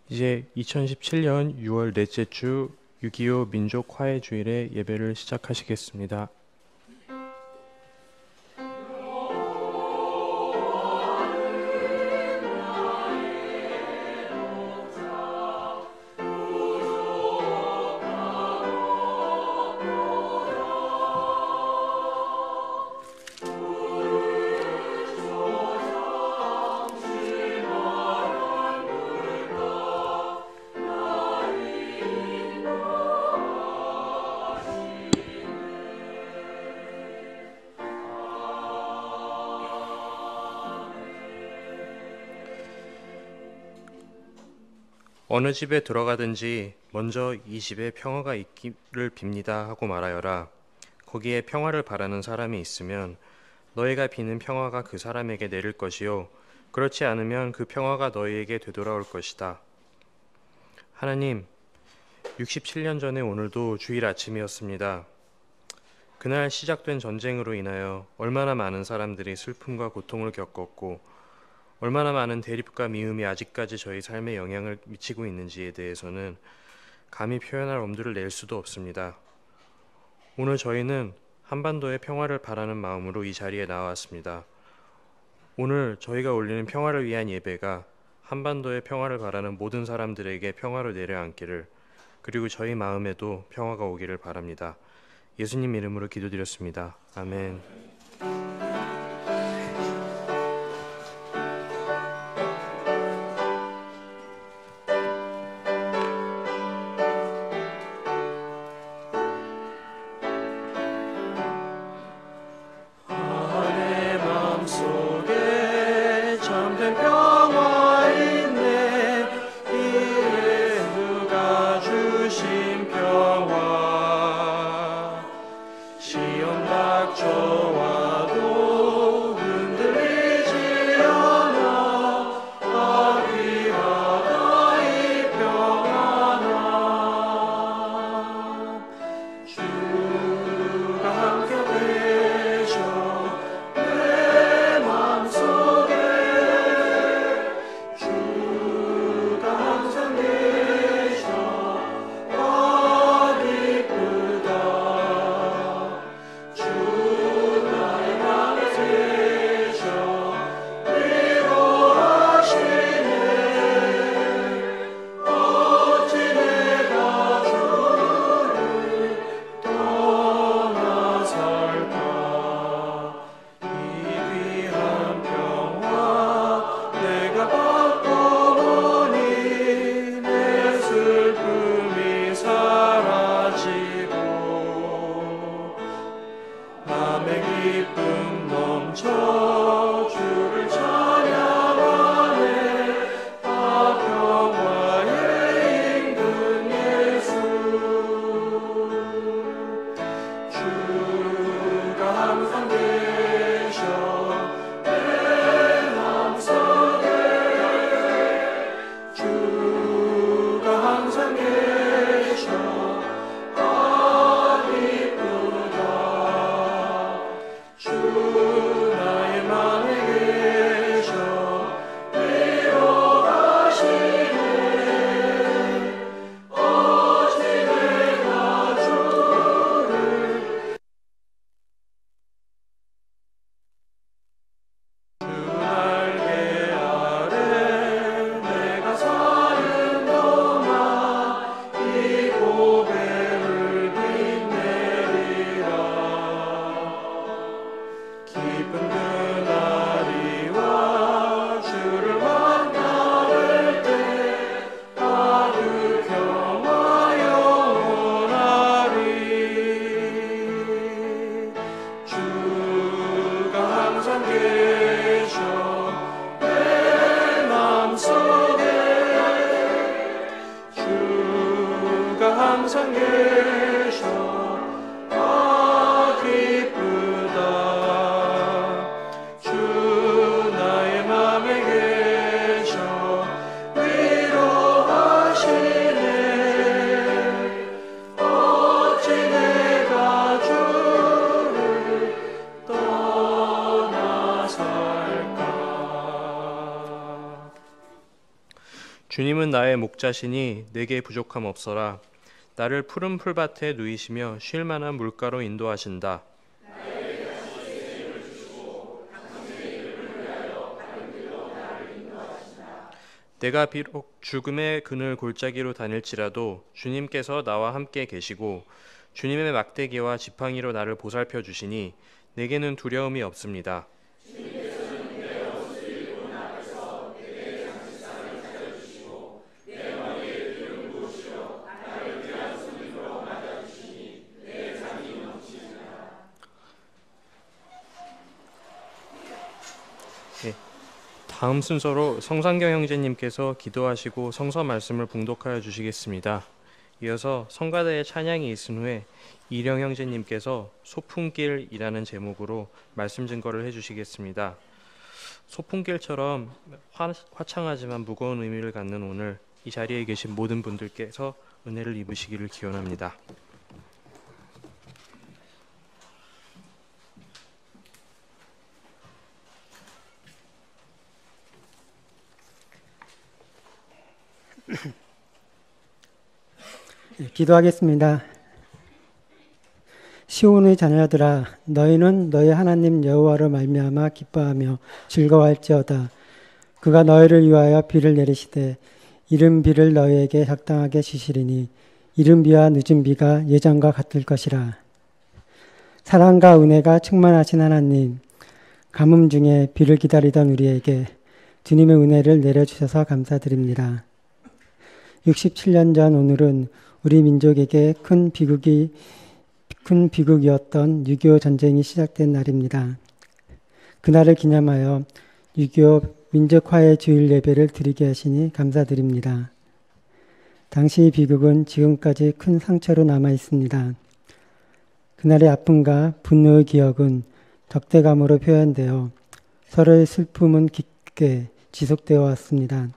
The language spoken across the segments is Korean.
이제 2017년 6월 넷째 주 6.25 민족 화해 주일의 예배를 시작하시겠습니다. 어느 집에 들어가든지 먼저 이 집에 평화가 있기를 빕니다 하고 말하여라. 거기에 평화를 바라는 사람이 있으면 너희가 비는 평화가 그 사람에게 내릴 것이요 그렇지 않으면 그 평화가 너희에게 되돌아올 것이다. 하나님, 67년 전에 오늘도 주일 아침이었습니다. 그날 시작된 전쟁으로 인하여 얼마나 많은 사람들이 슬픔과 고통을 겪었고 얼마나 많은 대립과 미움이 아직까지 저희 삶에 영향을 미치고 있는지에 대해서는 감히 표현할 엄두를 낼 수도 없습니다. 오늘 저희는 한반도의 평화를 바라는 마음으로 이 자리에 나왔습니다. 오늘 저희가 올리는 평화를 위한 예배가 한반도의 평화를 바라는 모든 사람들에게 평화로 내려앉기를, 그리고 저희 마음에도 평화가 오기를 바랍니다. 예수님 이름으로 기도드렸습니다. 아멘. 항상 계셔 아 기쁘다 주 나의 맘에 계셔 위로하시네 어찌 내가 주를 주님은 나의 목자시니 내게 부족함 없어라. 나를 푸른 풀밭에 누이시며 쉴 만한 물가로 인도하신다. 내가 비록 죽음의 그늘 골짜기로 다닐지라도 주님께서 나와 함께 계시고 주님의 막대기와 지팡이로 나를 보살펴 주시니 내게는 두려움이 없습니다. 다음 순서로 성상경 형제님께서 기도하시고 성서 말씀을 봉독하여 주시겠습니다. 이어서 성가대의 찬양이 있은 후에 이령 형제님께서 소풍길이라는 제목으로 말씀 증거를 해주시겠습니다. 소풍길처럼 화창하지만 무거운 의미를 갖는 오늘 이 자리에 계신 모든 분들께서 은혜를 입으시기를 기원합니다. 기도하겠습니다. 시온의 자녀들아, 너희는 너희 하나님 여호와로 말미암아 기뻐하며 즐거워할지어다. 그가 너희를 위하여 비를 내리시되 이른 비를 너희에게 적당하게 주시리니 이른 비와 늦은 비가 예전과 같을 것이라. 사랑과 은혜가 충만하신 하나님, 가뭄 중에 비를 기다리던 우리에게 주님의 은혜를 내려주셔서 감사드립니다. 67년 전 오늘은 우리 민족에게 큰 비극이었던 6.25 전쟁이 시작된 날입니다. 그날을 기념하여 6.25 민족화해 주일 예배를 드리게 하시니 감사드립니다. 당시 비극은 지금까지 큰 상처로 남아 있습니다. 그날의 아픔과 분노의 기억은 적대감으로 표현되어 서로의 슬픔은 깊게 지속되어 왔습니다.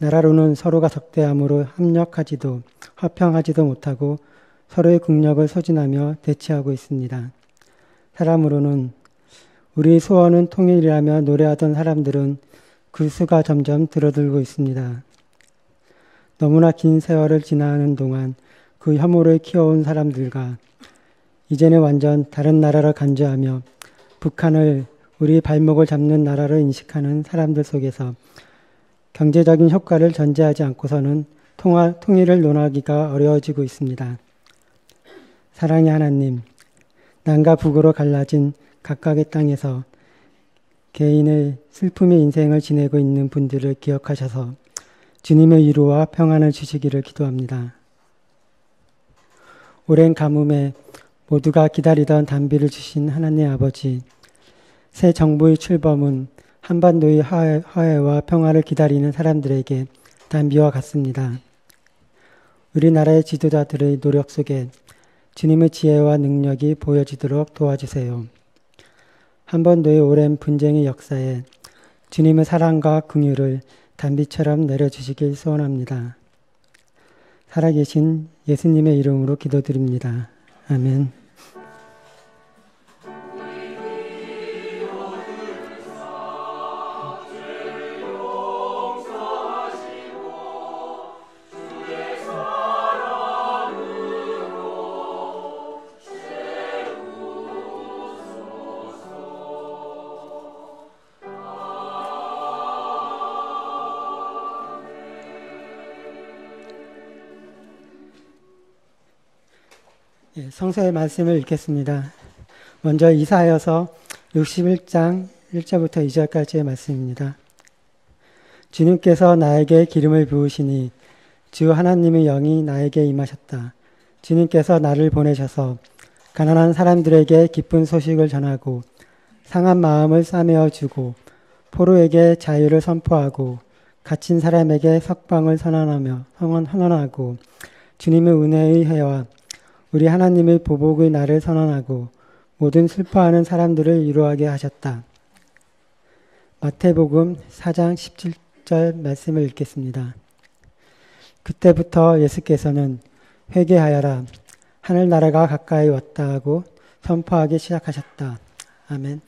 나라로는 서로가 적대함으로 협력하지도 화평하지도 못하고 서로의 국력을 소진하며 대치하고 있습니다. 사람으로는 우리 소원은 통일이라며 노래하던 사람들은 그 수가 점점 줄어들고 있습니다. 너무나 긴 세월을 지나는 동안 그 혐오를 키워온 사람들과 이제는 완전 다른 나라를 간주하며 북한을 우리 발목을 잡는 나라로 인식하는 사람들 속에서 경제적인 효과를 전제하지 않고서는 통일을 논하기가 어려워지고 있습니다. 사랑의 하나님, 남과 북으로 갈라진 각각의 땅에서 개인의 슬픔의 인생을 지내고 있는 분들을 기억하셔서 주님의 위로와 평안을 주시기를 기도합니다. 오랜 가뭄에 모두가 기다리던 단비를 주신 하나님 아버지, 새 정부의 출범은 한반도의 화해와 평화를 기다리는 사람들에게 단비와 같습니다. 우리나라의 지도자들의 노력 속에 주님의 지혜와 능력이 보여지도록 도와주세요. 한반도의 오랜 분쟁의 역사에 주님의 사랑과 긍휼을 단비처럼 내려주시길 소원합니다. 살아계신 예수님의 이름으로 기도드립니다. 아멘. 성서의 말씀을 읽겠습니다. 먼저 이사야서 61장 1절부터 2절까지의 말씀입니다. 주님께서 나에게 기름을 부으시니 주 하나님의 영이 나에게 임하셨다. 주님께서 나를 보내셔서 가난한 사람들에게 기쁜 소식을 전하고 상한 마음을 싸매어 주고 포로에게 자유를 선포하고 갇힌 사람에게 석방을 선언하고 주님의 은혜의 해와 우리 하나님의 보복의 날을 선언하고 모든 슬퍼하는 사람들을 위로하게 하셨다. 마태복음 4장 17절 말씀을 읽겠습니다. 그때부터 예수께서는 회개하여라, 하늘나라가 가까이 왔다 하고 선포하기 시작하셨다. 아멘.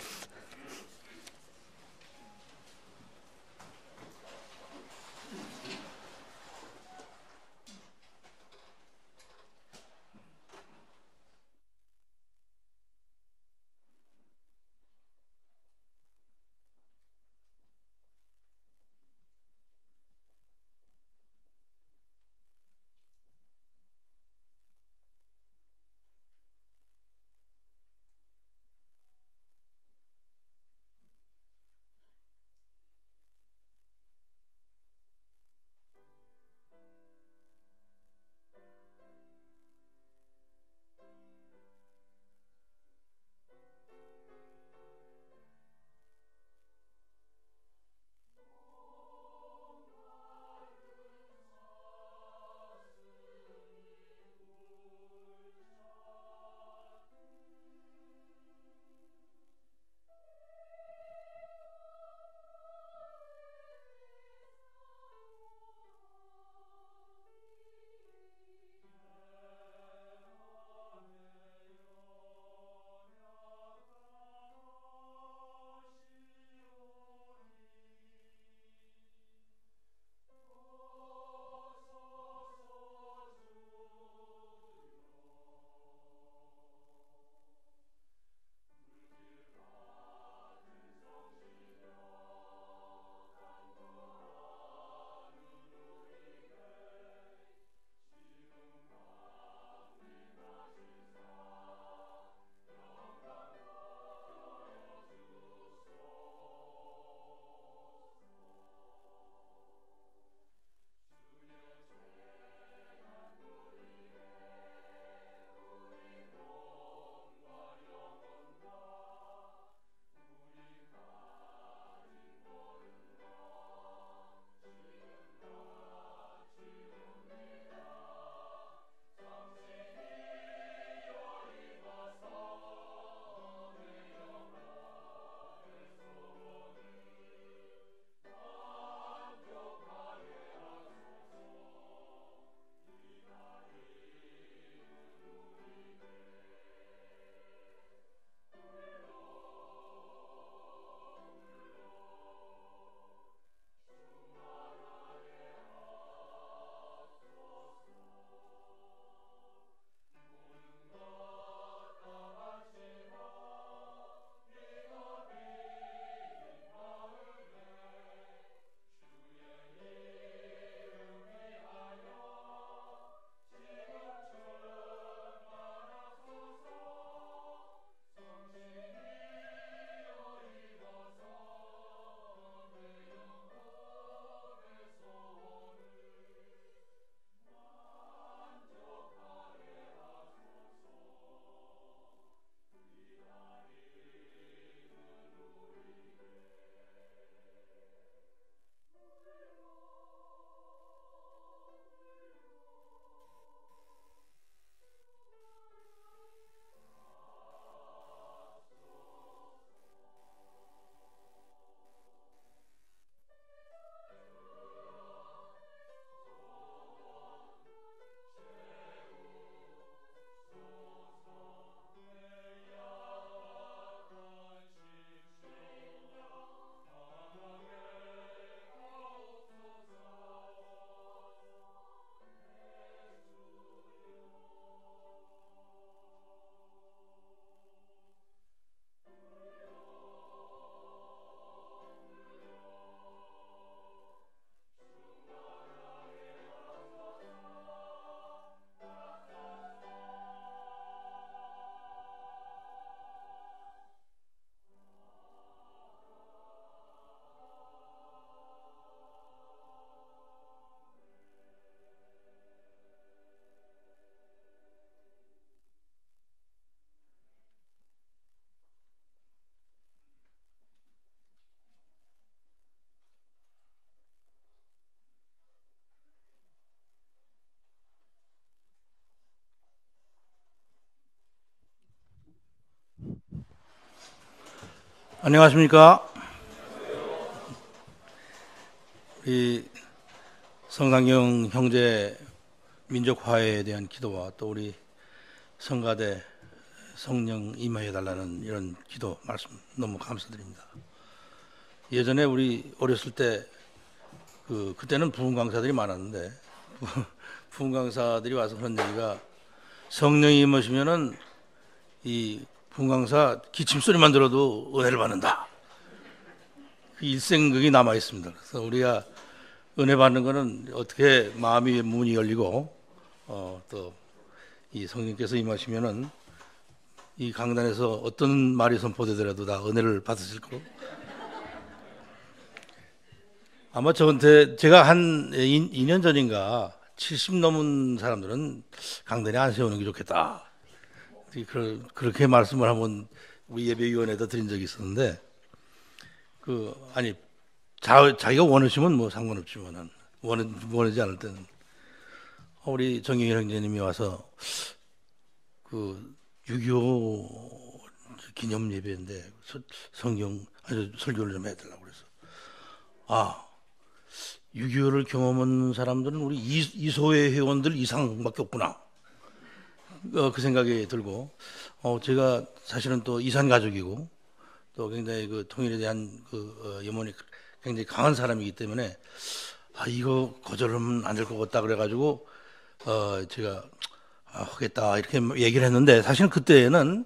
안녕하십니까? 우리 성상경 형제 민족화해에 대한 기도와 또 우리 성가대 성령 임하해달라는 이런 기도 말씀 너무 감사드립니다. 예전에 우리 어렸을 때 그때는 부흥 강사들이 많았는데 부흥 강사들이 와서 그런 얘기가 성령이 임하시면은 이 부흥 강사 기침 소리만 들어도 은혜를 받는다. 그 일생극이 남아 있습니다. 그래서 우리가 은혜 받는 거는 어떻게 마음의 문이 열리고 또 이 성령께서 임하시면은 이 강단에서 어떤 말이 선포되더라도 다 은혜를 받으실 거고. 아마 저한테 제가 한 2년 전인가 70 넘은 사람들은 강단에 안 세우는 게 좋겠다. 그렇게 말씀을 한번 우리 예배위원회에다 드린 적이 있었는데 자기가 원하시면 뭐 상관없지만 원하지 않을 때는 우리 정경일 형제님이 와서 6.25 기념 예배인데 설교를 좀 해달라고 그래서 6.25를 경험한 사람들은 우리 이소회 회원들 이상밖에 없구나. 그 생각이 들고 제가 사실은 또 이산 가족이고 또 굉장히 그 통일에 대한 염원이 굉장히 강한 사람이기 때문에 이거 거절하면 안 될 것 같다 그래가지고 제가 하겠다 이렇게 얘기를 했는데 사실은 그때는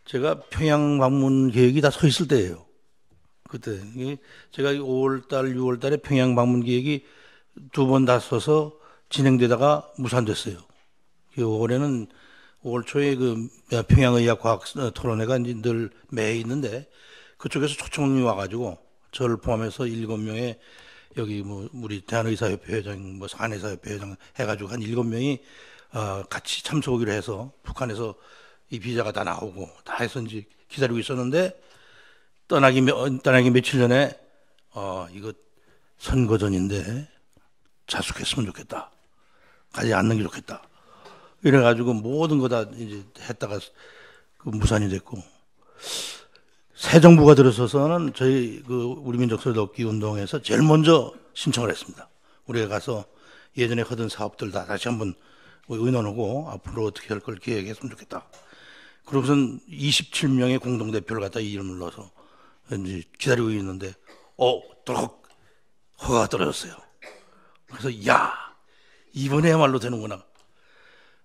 제가 평양 방문 계획이 다 서 있을 때예요. 그때 제가 5월달, 6월달에 평양 방문 계획이 2번 다 서서 진행되다가 무산됐어요. 올해는 5월 초에 평양의학과학 토론회가 이제 늘 매해 있는데 그쪽에서 초청이 와가지고 저를 포함해서 7명의 여기 우리 대한의사협회 회장, 한의사협회 회장 해가지고 한 7명이 같이 참석하기로 해서 북한에서 이 비자가 다 나오고 다 해서 이제 기다리고 있었는데 떠나기 며칠 전에 이거 선거 전인데 자숙했으면 좋겠다. 가지 않는 게 좋겠다. 이래가지고 모든 거 다 이제 했다가 무산이 됐고 새 정부가 들어서서는 저희 우리 민족소리 돕기 운동에서 제일 먼저 신청을 했습니다. 우리가 가서 예전에 하던 사업들 다 다시 한번 의논하고 앞으로 어떻게 할 걸 계획했으면 좋겠다. 그러고선 27명의 공동대표를 갖다 이름을 넣어서 이제 기다리고 있는데 또 허가가 떨어졌어요. 그래서 이번에야말로 되는구나.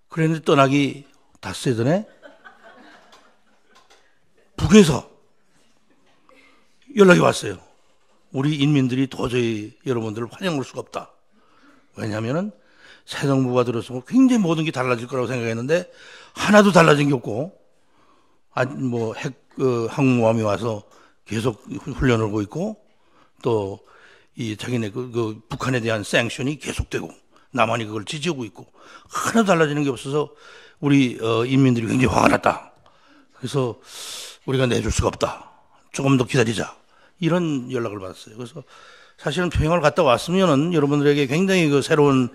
그랬는데 떠나기 닷새 전에 북에서 연락이 왔어요. 우리 인민들이 도저히 여러분들을 환영할 수가 없다. 왜냐하면은 새 정부가 들어서 굉장히 모든 게 달라질 거라고 생각했는데 하나도 달라진 게 없고 항공모함이 와서 계속 훈련을 하고 있고 또 이 자기네 북한에 대한 सँ션이 계속되고 남한이 그걸 지지하고 있고 하나도 달라지는 게 없어서 우리 인민들이 굉장히 화가 났다. 그래서 우리가 내줄 수가 없다. 조금 더 기다리자. 이런 연락을 받았어요. 그래서 사실은 평양을 갔다 왔으면은 여러분들에게 굉장히 새로운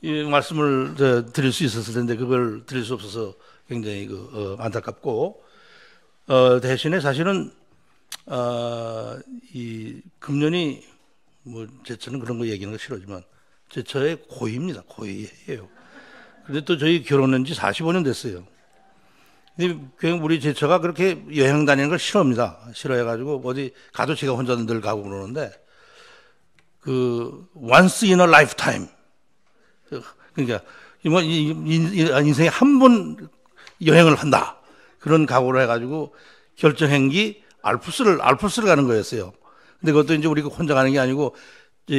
이 말씀을 드릴 수 있었을 텐데 그걸 드릴 수 없어서 굉장히 안타깝고 대신에 사실은 이 금년이 제처는 그런 거 얘기하는 거 싫어지만 제처의 고의입니다. 고의예요. 그런데 또 저희 결혼한 지 45년 됐어요. 근데 우리 제처가 그렇게 여행 다니는 걸 싫어합니다. 싫어해가지고 어디 가도 제가 혼자 늘 가고 그러는데 once in a lifetime 그러니까 인생에 한 번 여행을 한다. 그런 각오를 해가지고 결정한 게 알프스를 가는 거였어요. 근데 그것도 이제 우리가 혼자 가는 게 아니고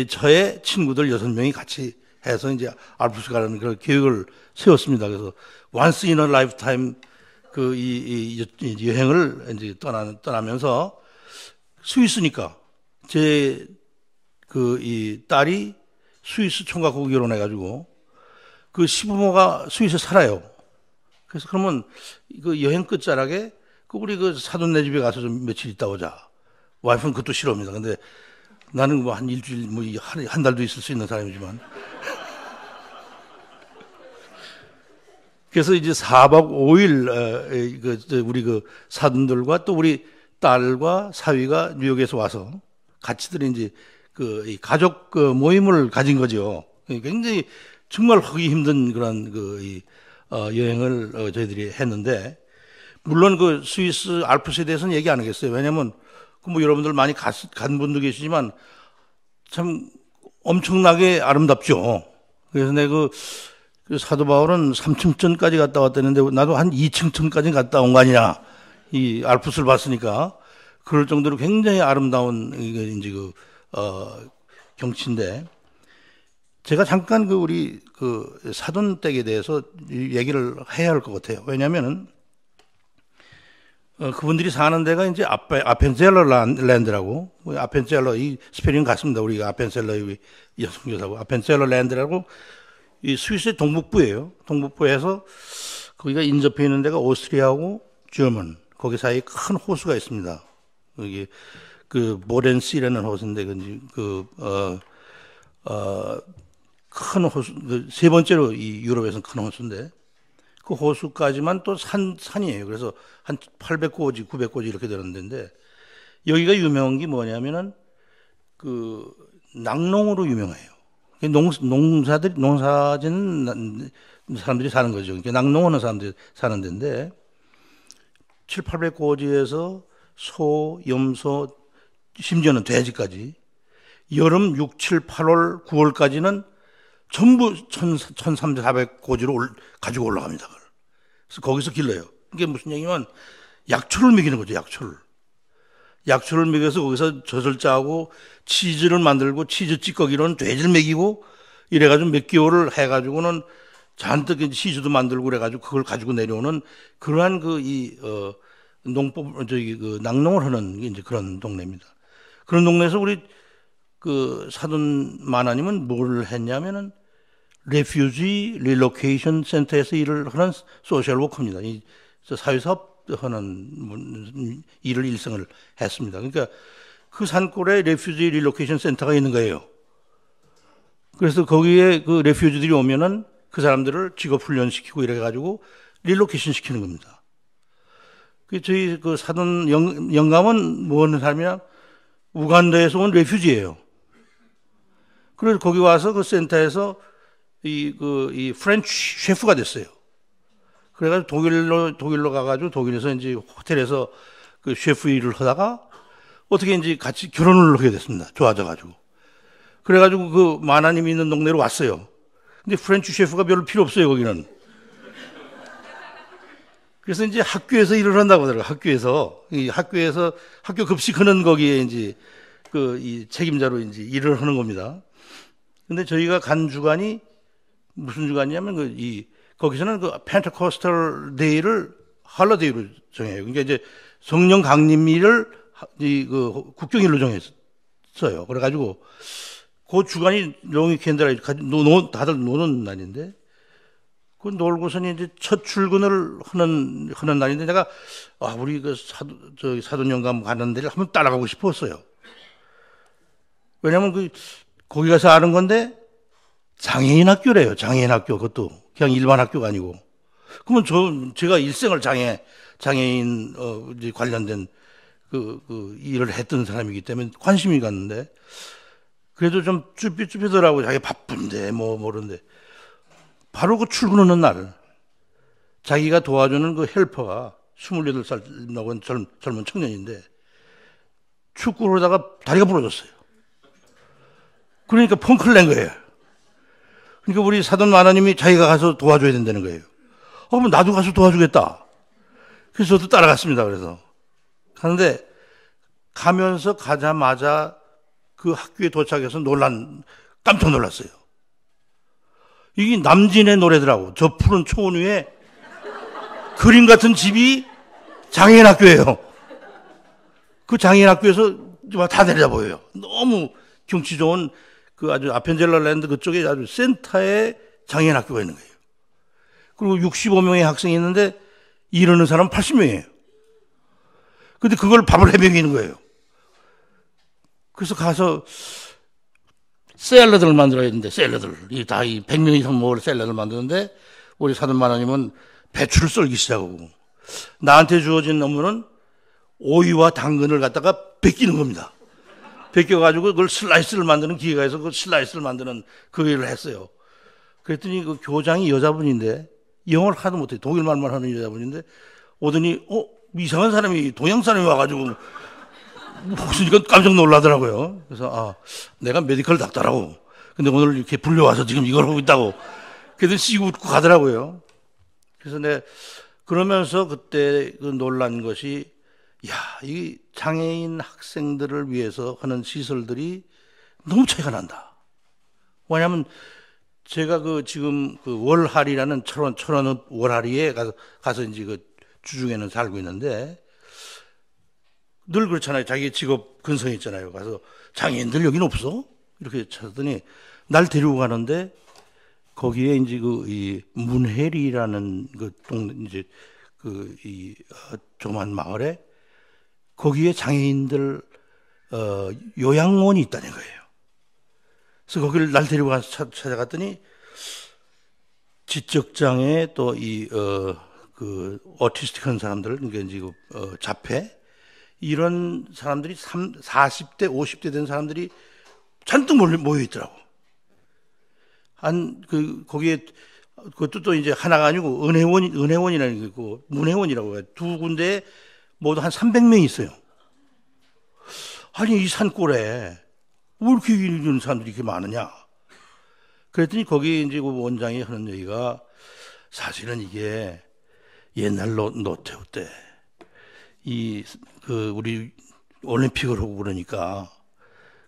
저의 친구들 6명이 같이 해서 이제 알프스 가는 그런 계획을 세웠습니다. 그래서 once in a lifetime 이 여행을 이제 떠나면서 스위스니까 이 딸이 스위스 총각하고 결혼해가지고 시부모가 스위스에 살아요. 그래서 그러면 여행 끝자락에 우리 사돈네 집에 가서 좀 며칠 있다 오자. 와이프는 그것도 싫어합니다. 근데 나는 한 일주일, 한 달도 있을 수 있는 사람이지만. 그래서 이제 4박 5일 우리 그 사돈들과 또 우리 딸과 사위가 뉴욕에서 와서 같이들 이제 이 가족 모임을 가진 거죠. 굉장히 정말 하기 힘든 그런 여행을 저희들이 했는데, 물론 그 스위스 알프스에 대해서는 얘기 안 하겠어요. 왜냐면 뭐 여러분들 많이 간 분도 계시지만 참 엄청나게 아름답죠. 그래서 내가 그 사도 바울은 3층천까지 갔다 왔다는데 나도 한 2층천까지 갔다 온 거 아니냐. 이 알프스를 봤으니까. 그럴 정도로 굉장히 아름다운 이제 경치인데, 제가 잠깐 우리 사돈 댁에 대해서 얘기를 해야 할 것 같아요. 왜냐면은 그분들이 사는 데가 이제 아펜셀러 랜드라고, 아펜셀러, 이 스페링 같습니다. 우리가 아펜셀러의 여성교사고, 아펜셀러 랜드라고, 이 스위스의 동북부예요. 동북부에서 거기가 인접해 있는 데가 오스트리아하고 저먼, 거기 사이에 큰 호수가 있습니다. 여기 모렌시라는 호수인데, 큰 호수, 세 번째로 이 유럽에서는 큰 호수인데, 그 호수까지만 또 산이에요. 그래서 한 800고지, 900고지 이렇게 되는 데인데, 여기가 유명한 게 뭐냐면은 낙농으로 유명해요. 농사짓는 사람들이 사는 거죠. 그러니까 낙농하는 사람들이 사는 데인데, 7, 800고지에서 소, 염소, 심지어는 돼지까지 여름 6, 7, 8월, 9월까지는 전부 1300, 400고지로 가지고 올라갑니다. 그래서 거기서 길러요. 이게 무슨 얘기냐면 약초를 먹이는 거죠. 약초를 먹여서 거기서 젖을 짜고 치즈를 만들고, 치즈 찌꺼기로는 돼지를 먹이고, 이래가지고 몇 개월을 해가지고는 잔뜩 치즈도 만들고 그래가지고 그걸 가지고 내려오는 그러한 낙농을 하는 이제 그런 동네입니다. 그런 동네에서 우리 사돈 마나님은 뭘 했냐면은 레퓨지 릴로케이션 센터에서 일을 하는 소셜 워커입니다. 이 사회사업 하는 일을 일생을 했습니다. 그러니까 그 산골에 레퓨지 릴로케이션 센터가 있는 거예요. 그래서 거기에 그 레퓨지들이 오면은 그 사람들을 직업 훈련시키고 이래 가지고 릴로케이션 시키는 겁니다. 저희 사돈 영감은 뭐 하는 사람이냐? 우간다에서 온 레퓨지예요. 그래서 거기 와서 그 센터에서 이 프렌치 셰프가 됐어요. 그래가지고 독일로 가가지고 독일에서 이제 호텔에서 그 셰프 일을 하다가 어떻게 이제 같이 결혼을 하게 됐습니다. 좋아져가지고. 그래가지고 그 마나님이 있는 동네로 왔어요. 근데 프렌치 셰프가 별로 필요 없어요, 거기는. 그래서 이제 학교에서 일을 한다고 하더라고요. 학교에서 학교 급식하는 거기에 이제 이 책임자로 이제 일을 하는 겁니다. 근데 저희가 간 주간이 무슨 주간이냐면 거기서는 펜테코스탈 데이를 할러데이로 정해요. 그러니까 이제 성령 강림일을 국경일로 정했어요. 그래가지고 그 주간이 롱위켄드라 다들 노는 날인데, 그 놀고서는 이제 첫 출근을 하는 날인데, 내가 우리 사돈 영감 가는 데를 한번 따라가고 싶었어요. 왜냐면 거기 가서 아는 건데 장애인 학교래요. 장애인 학교. 그것도 그냥 일반 학교가 아니고. 그러면 제가 일생을 장애인 이제 관련된 일을 했던 사람이기 때문에 관심이 갔는데, 그래도 좀 쭈삣쭈삣하더라고요. 자기 바쁜데 모르는데, 바로 그 출근하는 날 자기가 도와주는 그 헬퍼가 28살 먹은 젊은 청년인데 축구를 하다가 다리가 부러졌어요. 그러니까 펑크를 낸 거예요. 그러니까 우리 사돈 마나님이 자기가 가서 도와줘야 된다는 거예요. 그럼 나도 가서 도와주겠다. 그래서 저도 따라갔습니다. 그래서 가는데, 가면서 가자마자 그 학교에 도착해서 깜짝 놀랐어요. 이게 남진의 노래더라고. 저 푸른 초원 위에 그림 같은 집이 장애인 학교예요. 그 장애인 학교에서 다 내려다 보여요. 너무 경치 좋은 아주 아펜젤러 랜드 그쪽에 아주 센터에 장애인 학교가 있는 거예요. 그리고 65명의 학생이 있는데 이러는 사람은 80명이에요. 근데 그걸 밥을 해먹이는 거예요. 그래서 가서 샐러드를 만들어야 되는데, 샐러드를 다 100명 이상 먹을 샐러드를 만드는데, 우리 사돈 마나님은 배추를 썰기 시작하고, 나한테 주어진 업무는 오이와 당근을 갖다가 벗기는 겁니다. 벗겨가지고 그걸 슬라이스를 만드는 기계가 있어서 그 슬라이스를 만드는 그 일을 했어요. 그랬더니 그 교장이 여자분인데, 영어를 하도 못해. 독일말만 하는 여자분인데, 오더니, 이상한 사람이, 동양 사람이 와가지고, 목소리가 깜짝 놀라더라고요. 그래서, 내가 메디컬 닥터라고. 근데 오늘 이렇게 불려와서 지금 이걸 하고 있다고. 그래도 씩 웃고 가더라고요. 그래서 그러면서 그때 그 놀란 것이, 이 장애인 학생들을 위해서 하는 시설들이 너무 차이가 난다. 왜냐하면 제가 지금 월할이라는 철원 월할이에 가서 이제 주중에는 살고 있는데, 늘 그렇잖아요. 자기 직업 근성이 있잖아요. 가서 장애인들 여긴 없어? 이렇게 찾았더니 날 데리고 가는데, 거기에 이제 이 문해리라는 조그만 마을에 거기에 장애인들 요양원이 있다는 거예요. 그래서 거기를 날 데리고 가서 찾아갔더니, 지적장애 또 오티스틱한 사람들, 그러니까 이제 자폐, 이런 사람들이 40대, 50대 된 사람들이 잔뜩 모여 있더라고. 거기에, 그것도 또 이제 하나가 아니고, 은혜원이라는 게 있고, 문혜원이라고 해요. 두 군데에 모두 한 300명이 있어요. 아니, 이 산골에 왜 이렇게 이런 사람들이 이렇게 많으냐? 그랬더니 거기 이제 그 원장이 하는 얘기가, 사실은 이게 옛날 노태우 때, 우리 올림픽을 하고 그러니까,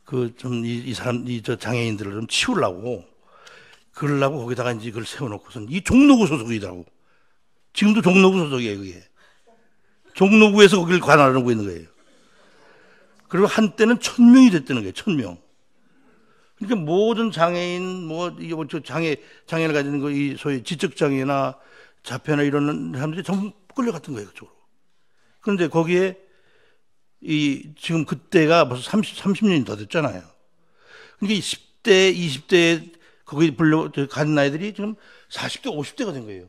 저 장애인들을 좀 치우려고, 그러려고 거기다가 이제 그걸 세워놓고선, 이 종로구 소속이더라고. 지금도 종로구 소속이에요, 그게. 종로구에서 거기를 관할하고 있는 거예요. 그리고 한때는 1000명이 됐다는 거예요, 1000명. 그러니까 모든 장애인, 장애를 가지는 소위 지적장애나 자폐나 이런 사람들이 전부 끌려갔던 거예요, 그쪽으로. 그런데 거기에 지금 그때가 벌써 30년이 더 됐잖아요. 그러니까 10대, 20대에 거기 간 나이들이 지금 40대, 50대가 된 거예요.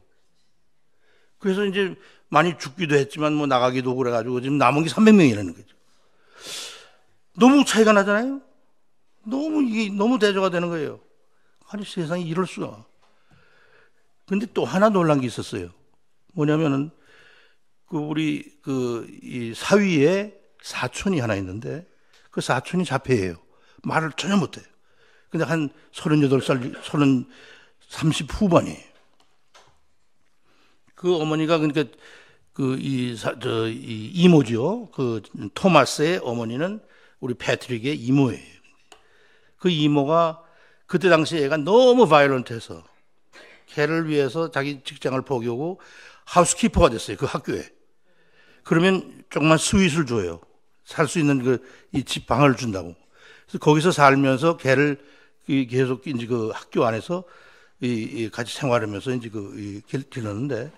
그래서 이제 많이 죽기도 했지만 나가기도 하고 그래가지고 지금 남은 게 300명이라는 거죠. 너무 차이가 나잖아요? 너무 대조가 되는 거예요. 아니, 세상에 이럴 수가. 근데 또 하나 놀란 게 있었어요. 뭐냐면은, 이 사위에 사촌이 하나 있는데, 그 사촌이 자폐예요. 말을 전혀 못해요. 근데 한 38살, 30 후반이에요. 그 어머니가, 그러니까, 이모죠. 토마스의 어머니는 우리 패트릭의 이모예요. 그 이모가 그때 당시 애가 너무 바이올런트해서 걔를 위해서 자기 직장을 포기하고 하우스키퍼가 됐어요. 그 학교에. 그러면 조금만 스윗을 줘요. 살 수 있는 이 집 방을 준다고. 그래서 거기서 살면서 걔를 계속 이제 그 학교 안에서 같이 생활하면서 이제 길렀는데,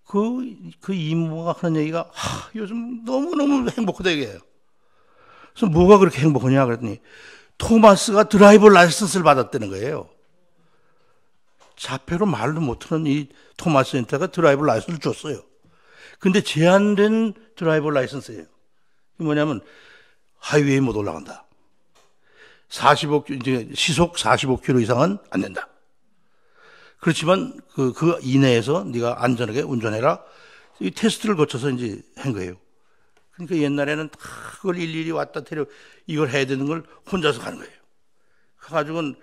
그 이모가 하는 얘기가, 요즘 너무너무 행복하다 이게요. 그래서 뭐가 그렇게 행복하냐 그랬더니, 토마스가 드라이버 라이선스를 받았다는 거예요. 자폐로 말도 못하는 이 토마스한테가 드라이버 라이선스를 줬어요. 근데 제한된 드라이버 라이선스예요. 뭐냐면, 하이웨이에 못 올라간다. 이제 시속 45km 이상은 안 된다. 그렇지만 그 이내에서 네가 안전하게 운전해라. 이 테스트를 거쳐서 이제 한 거예요. 그러니까 옛날에는 다 그걸 일일이 왔다 이걸 해야 되는 걸 혼자서 가는 거예요. 가가지고는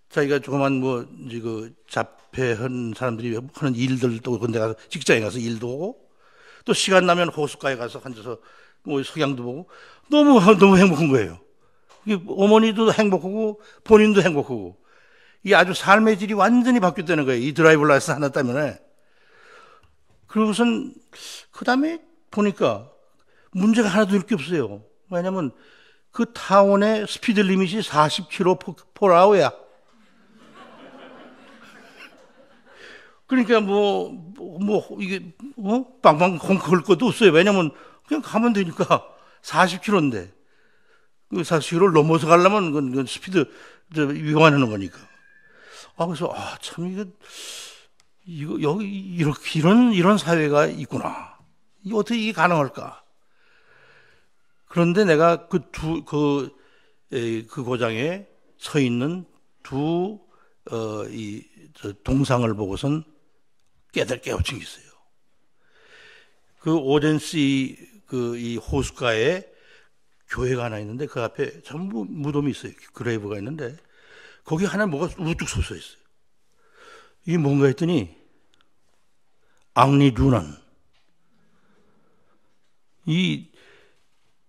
자기가 조그만 이제 자폐한 사람들이 하는 일들도 그런 데 가서 직장에 가서 일도 하고, 또 시간 나면 호숫가에 가서 앉아서 석양도 보고, 너무 행복한 거예요. 어머니도 행복하고 본인도 행복하고, 이 아주 삶의 질이 완전히 바뀌었다는 거예요. 이 드라이브 라이선스 하나 때문에. 그러고선 그 다음에 보니까 문제가 하나도 있을 게 없어요. 왜냐하면 그 타운의 스피드 리밋이 40km per hour야. 그러니까 이게 빵빵 콩콩 것도 없어요. 왜냐하면 그냥 가면 되니까 40km인데. 40km를 넘어서 가려면 그건 스피드 위반하는 거니까. 그래서 참 여기 이렇게 이런 사회가 있구나. 어떻게 이게 가능할까? 그런데 내가 그 고장에 서 있는 동상을 보고선 깨우친 게 있어요. 그 오덴시 이 호숫가에 교회가 하나 있는데 그 앞에 전부 무덤이 있어요. 그레이브가 있는데 거기 하나 뭐가 우뚝 솟아 있어요. 이게 뭔가 했더니 앙리 듀난, 이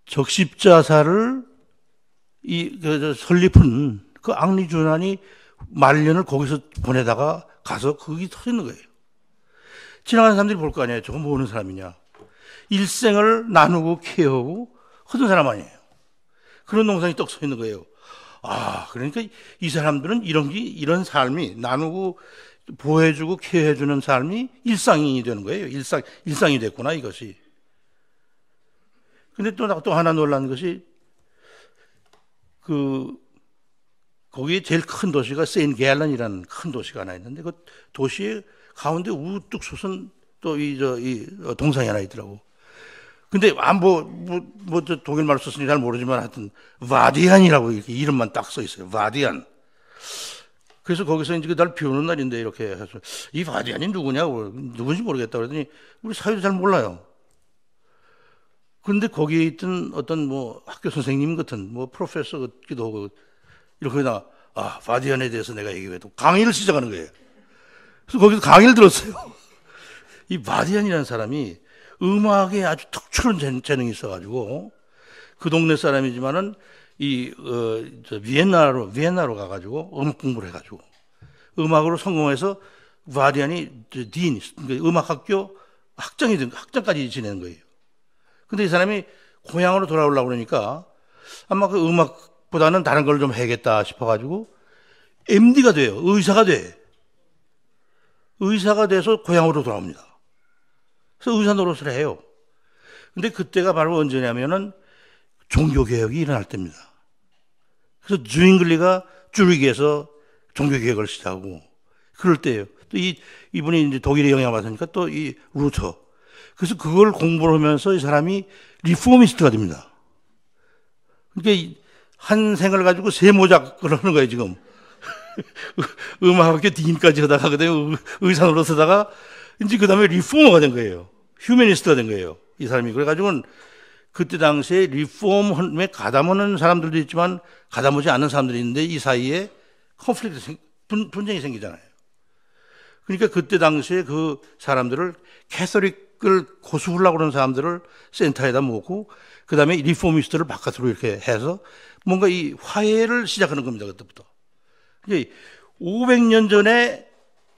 적십자사를 설립한 그 앙리 듀난이 말년을 거기서 보내다가 가서 거기 서 있는 거예요. 지나가는 사람들이 볼 거 아니에요. 저거 뭐 하는 사람이냐. 일생을 나누고 케어하고 하던 사람 아니에요. 그런 동상이 떡 서 있는 거예요. 그러니까 이 사람들은 이런 삶이 나누고 보호해주고 케어해주는 삶이 일상이 되는 거예요. 일상이 됐구나, 이것이. 근데 또 하나 놀란 것이, 거기에 제일 큰 도시가 세인 갤런이라는 큰 도시가 하나 있는데, 그 도시의 가운데 우뚝 솟은 또 이 동상이 하나 있더라고. 근데 저 독일말로 썼으니 잘 모르지만 하여튼 바디안이라고 이렇게 이름만 딱 써 있어요. 바디안. 그래서 거기서 이제 날 비오는 날인데 이렇게 해서 이 바디안이 누구냐고, 누군지 모르겠다 그러더니 우리 사회도 잘 몰라요. 그런데 거기에 있던 어떤 학교 선생님 같은 프로페서 같기도 하고 이렇게 바디안에 대해서 내가 얘기해도 강의를 시작하는 거예요. 그래서 거기서 강의를 들었어요. 이 바디안이라는 사람이 음악에 아주 특출한 재능이 있어가지고 그 동네 사람이지만은 비엔나로 가가지고 음악 공부를 해가지고 음악으로 성공해서 바디안이 딘, 음악학교 학장까지 지내는 거예요. 근데 이 사람이 고향으로 돌아오려고 그러니까 아마 그 음악보다는 다른 걸 좀 해야겠다 싶어가지고 MD가 돼요. 의사가 돼. 의사가 돼서 고향으로 돌아옵니다. 그래서 의사 노릇을 해요. 근데 그때가 바로 언제냐면은 종교개혁이 일어날 때입니다. 그래서 주잉글리가 쭈리기에서 종교개혁을 시작하고 그럴 때예요. 또 이분이 이제 독일에 영향을 받으니까 또 이 루터. 그래서 그걸 공부를 하면서 이 사람이 리포미스트가 됩니다. 그러니까 한 생을 가지고 세 모작을 하는 거예요, 지금. 음악학교 딘까지 하다가 그다음에 의사 노릇하다가 이제 그다음에 리포머가 된 거예요. 휴머니스트가 된 거예요. 이 사람이. 그래가지고는 그때 당시에 리폼에 가담하는 사람들도 있지만 가담하지 않는 사람들이 있는데 이 사이에 분쟁이 생기잖아요. 그러니까 그때 당시에 그 사람들을 캐서릭을 고수하려고 그러는 사람들을 센터에다 모으고 그 다음에 리포미스트를 바깥으로 이렇게 해서 뭔가 이 화해를 시작하는 겁니다. 그때부터. 500년 전에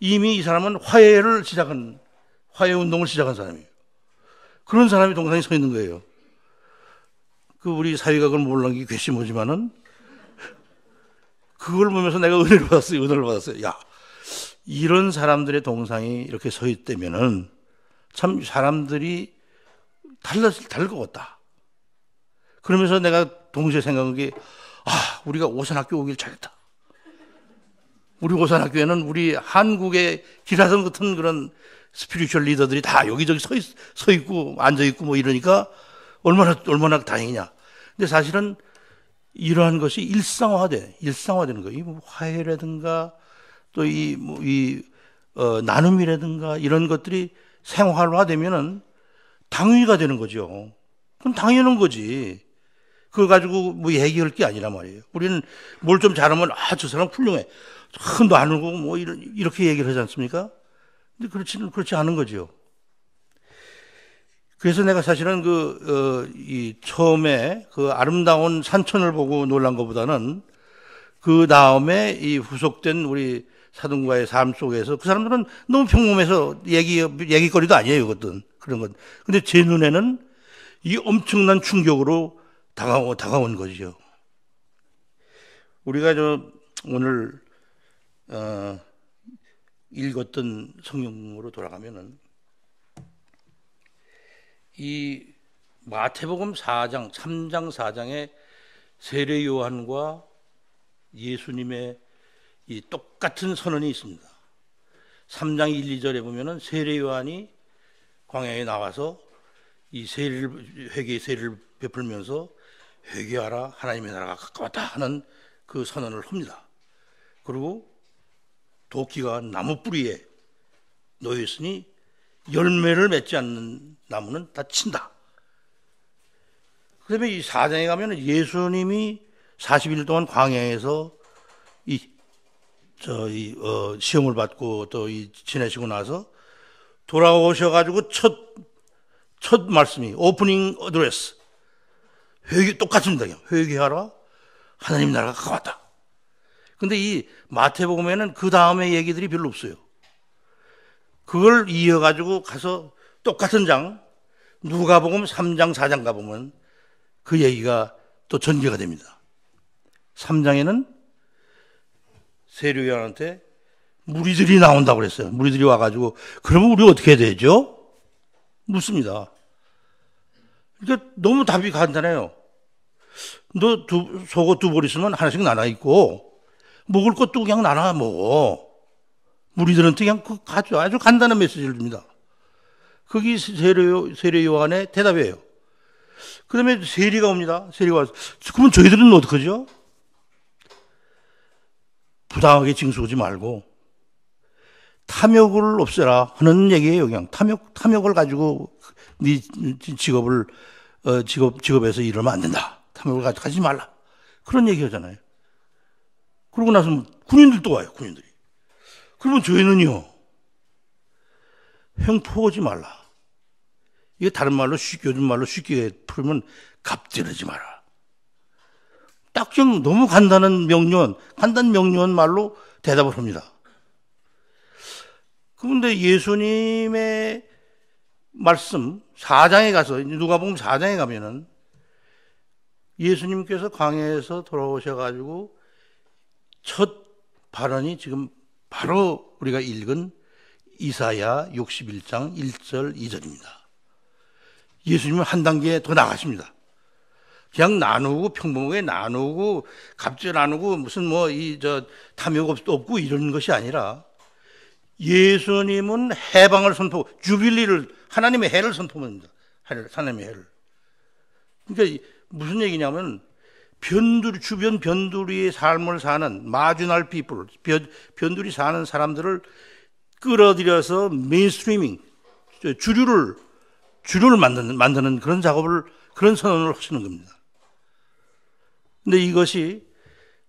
이미 이 사람은 화해 운동을 시작한 사람이에요. 그런 사람이 동상에 서 있는 거예요. 우리 사회가 그걸 몰라는 게 괘씸하지만은 그걸 보면서 내가 은혜를 받았어요. 야, 이런 사람들의 동상이 이렇게 서 있다면은 참 사람들이 다를 것 같다. 그러면서 내가 동시에 생각한 게, 우리가 오산학교 오길 잘했다. 우리 오산학교에는 우리 한국의 기라성 같은 그런 스피리추얼 리더들이 다 여기저기 서 있고 앉아 있고 이러니까 얼마나 다행이냐. 근데 사실은 이러한 것이 일상화되는 거예요. 화해라든가 또 나눔이라든가 이런 것들이 생활화되면은 당위가 되는 거죠. 그럼 당연한 거지. 그걸 가지고 얘기할 게 아니란 말이에요. 우리는 뭘 좀 잘하면 저 사람 훌륭해. 큰 나누고 이렇게 얘기를 하지 않습니까? 근데 그렇지 않은 거죠. 그래서 내가 사실은 처음에 아름다운 산천을 보고 놀란 것보다는 그 다음에 이 후속된 우리 사돈과의 삶 속에서 그 사람들은 너무 평범해서 얘기거리도 아니에요, 그것도. 그런 것. 근데 제 눈에는 이 엄청난 충격으로 다가온 거죠. 우리가 오늘, 읽었던 성경으로 돌아가면은 이 마태복음 3장 4장의 세례 요한과 예수님의 이 똑같은 선언이 있습니다. 3장 1, 2절에 보면은 세례 요한이 광야에 나와서 이 회개의 세례를 베풀면서 회개하라 하나님의 나라가 가까웠다 하는 그 선언을 합니다. 그리고 도끼가 나무 뿌리에 놓여 있으니 열매를 맺지 않는 나무는 다 친다. 그다음에 이 4장에 가면 예수님이 40일 동안 광야에서 시험을 받고 또 지내시고 나서 돌아오셔가지고 첫 말씀이 오프닝 어드레스 똑같습니다. 회개하라 하나님 나라가 가까웠다. 근데 이 마태복음에는 그 다음에 얘기들이 별로 없어요. 그걸 이어가지고 가서 똑같은 장 누가복음 3장 4장 가보면 그 얘기가 또 전개가 됩니다. 3장에는 세례 요한한테 무리들이 나온다고 그랬어요. 무리들이 와가지고 그러면 우리 어떻게 해야 되죠? 묻습니다. 그러니까 너무 답이 간단해요. 너 속옷 2벌 있으면 하나씩 나눠 입고 먹을 것도 그냥 나눠 먹어. 무리들한테 그냥 가져. 아주 간단한 메시지를 줍니다. 그게 세례 요한의 대답이에요. 그 다음에 세리가 옵니다. 세리가 와서 그러면 저희들은 어떡하죠? 부당하게 징수하지 말고 탐욕을 없애라 하는 얘기예요. 그냥 탐욕을 가지고 네 직업에서 이러면 안 된다. 탐욕을 가지지 말라. 그런 얘기 하잖아요. 그러고 나서 군인들도 와요. 군인들이. 그러면 저희는요. 횡포하지 말라. 이게 다른 말로 요즘 말로 쉽게 풀면 갑질하지 마라. 딱 좀 너무 간단 명료한 말로 대답을 합니다. 그런데 예수님의 말씀 4장에 가서 누가복음 4장에 가면은 예수님께서 광야에서 돌아오셔가지고 첫 발언이 지금 바로 우리가 읽은 이사야 61장 1절 2절입니다. 예수님은 한 단계 더 나가십니다. 그냥 나누고 평범하게 나누고 갑질 나누고 무슨 탐욕 없고 이런 것이 아니라 예수님은 해방을 주빌리를 하나님의 해를 선포합니다. 하나님의 해를. 그러니까 무슨 얘기냐면 주변 변두리의 삶을 사는 마주날 피플, 변두리 사는 사람들을 끌어들여서 메인스트리밍, 주류를 만드는 그런 그런 선언을 하시는 겁니다. 근데 이것이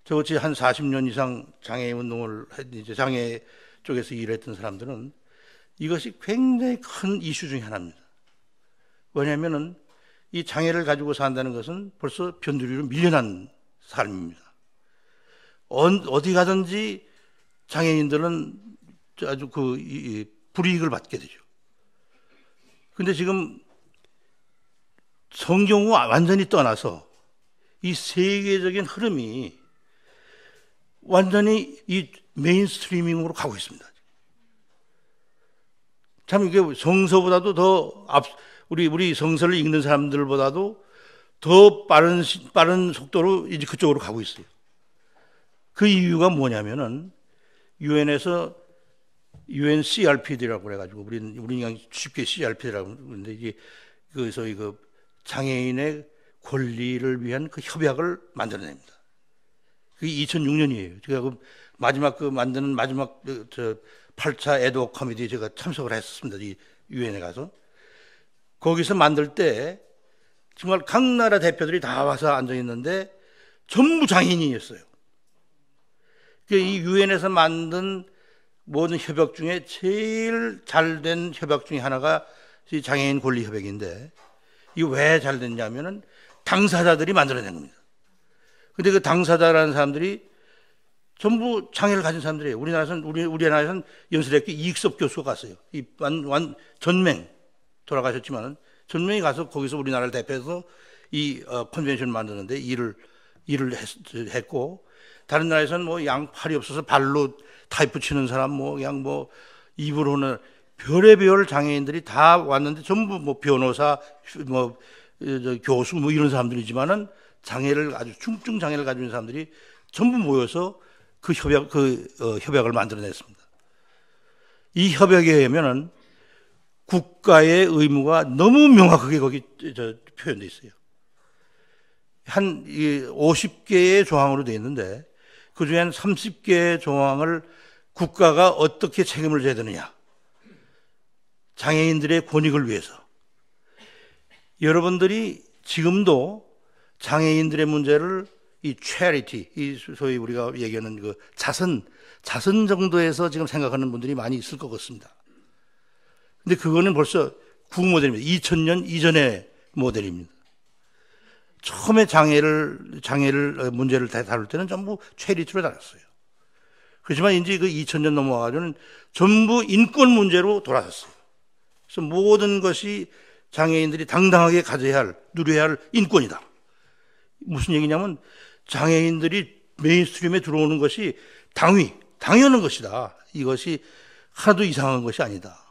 저같이 한 40년 이상 장애 운동을 장애 쪽에서 일했던 사람들은 이것이 굉장히 큰 이슈 중에 하나입니다. 왜냐하면은 이 장애를 가지고 산다는 것은 벌써 변두리로 밀려난 삶입니다. 어디 가든지 장애인들은 아주 불이익을 받게 되죠. 근데 지금 성경과 완전히 떠나서 이 세계적인 흐름이 완전히 이 메인스트리밍으로 가고 있습니다. 참 이게 성서보다도 더 우리 성서를 읽는 사람들보다도 더 빠른 속도로 이제 그쪽으로 가고 있어요. 그 이유가 뭐냐면은 유엔에서 UN CRPD라고 그래가지고 우리 그냥 쉽게 CRPD라고 그러는데 이게 소위 장애인의 권리를 위한 그 협약을 만들어냅니다. 그게 2006년이에요. 제가 만드는 마지막 8차 에드워크 커미티에 제가 참석을 했었습니다. 이 유엔에 가서. 거기서 만들 때 정말 각 나라 대표들이 다 와서 앉아 있는데 전부 장애인이었어요. 이 유엔에서 만든 모든 협약 중에 제일 잘된 협약 중에 하나가 이 장애인 권리 협약인데 이게 왜 잘 됐냐면은 당사자들이 만들어낸 겁니다. 근데 그 당사자라는 사람들이 전부 장애를 가진 사람들이에요. 우리나라에서는 연세대학교 이익섭 교수가 갔어요. 전맹 돌아가셨지만은 전명이 가서 거기서 우리나라를 대표해서 이 컨벤션을 만드는데 일을 했고 다른 나라에서는 양팔이 없어서 발로 타이프 치는 사람 입으로는 별의별 장애인들이 다 왔는데 전부 변호사 교수 이런 사람들이지만은 아주 중증 장애를 가지고 있는 사람들이 전부 모여서 그 협약을 만들어냈습니다. 이 협약에 의하면은 국가의 의무가 너무 명확하게 거기 표현되어 있어요. 한 50개의 조항으로 되어 있는데 그 중에 한 30개의 조항을 국가가 어떻게 책임을 져야 되느냐. 장애인들의 권익을 위해서. 여러분들이 지금도 장애인들의 문제를 이 charity, 이 소위 우리가 얘기하는 그 자선 정도에서 지금 생각하는 분들이 많이 있을 것 같습니다. 근데 그거는 벌써 구모델입니다. 2000년 이전의 모델입니다. 처음에 문제를 다룰 때는 전부 체리티로 다뤘어요. 그렇지만 이제 그 2000년 넘어와가지고는 전부 인권 문제로 돌아섰어요. 그래서 모든 것이 장애인들이 당당하게 가져야 할, 누려야 할 인권이다. 무슨 얘기냐면 장애인들이 메인스트림에 들어오는 것이 당연한 것이다. 이것이 하나도 이상한 것이 아니다.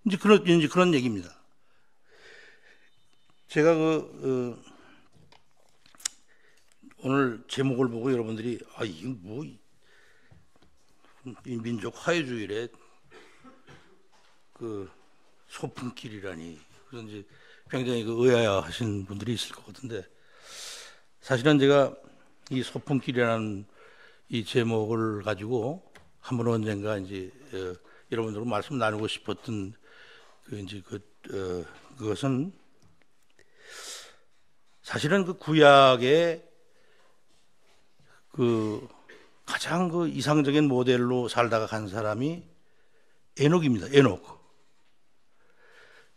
이제 그런 얘기입니다. 제가 오늘 제목을 보고 여러분들이 이거 뭐 이 민족 화해주의래 그 소풍길이라니 그런 이제 굉장히 의아해하신 분들이 있을 것 같은데 사실은 제가 이 소풍길이라는 이 제목을 가지고 한번 언젠가 이제 여러분들과 말씀 나누고 싶었던 그것은 사실은 그 구약의 그 가장 그 이상적인 모델로 살다가 간 사람이 에녹입니다. 에녹.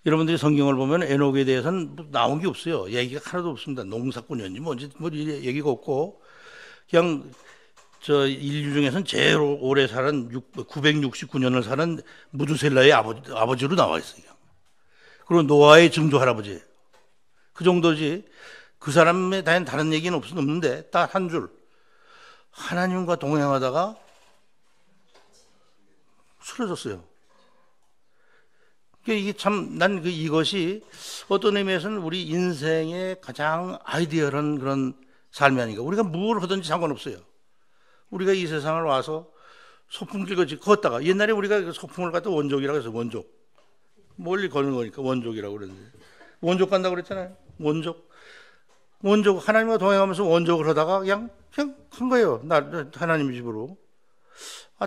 여러분들이 성경을 보면 에녹에 대해서는 뭐 나온 게 없어요. 얘기가 하나도 없습니다. 농사꾼이었는지 뭔지 뭐 얘기가 없고 그냥 저 인류 중에서는 제일 오래 살은 969년을 사는 무두셀라의 아버지로 나와 있어요. 그리고 노아의 증조 할아버지. 그 정도지. 그 사람에 대한 다른 얘기는 없는데 딱 한 줄. 하나님과 동행하다가 쓰러졌어요. 이게 참, 이것이 어떤 의미에서는 우리 인생의 가장 아이디어한 그런 삶이 아닌가. 우리가 뭘 하든지 상관없어요. 우리가 이 세상을 와서 소풍길 걷다가 옛날에 우리가 소풍을 갔다 원족이라고 해서 원족. 멀리 거는 거니까 원족이라고 그랬는데. 원족 간다고 그랬잖아요. 원족 하나님과 동행하면서 원족을 하다가 그냥 간 거예요. 하나님 집으로.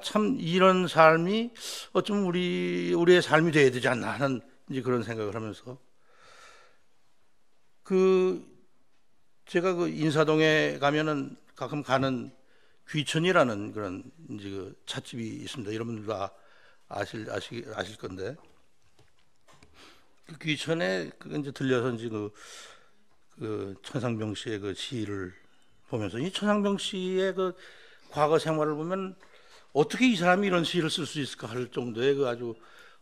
참 이런 삶이 어쩌면 우리의 삶이 돼야 되지 않나 하는 이제 그런 생각을 하면서 제가 인사동에 가면은 가끔 가는 귀천이라는 그런 이제 그 찻집이 있습니다. 여러분들 다 아실 건데 그 귀천에 이제 들려서 이제 그 천상병 씨의 그 시를 보면서 이 천상병 씨의 그 과거 생활을 보면 어떻게 이 사람이 이런 시를 쓸 수 있을까 할 정도의 그 아주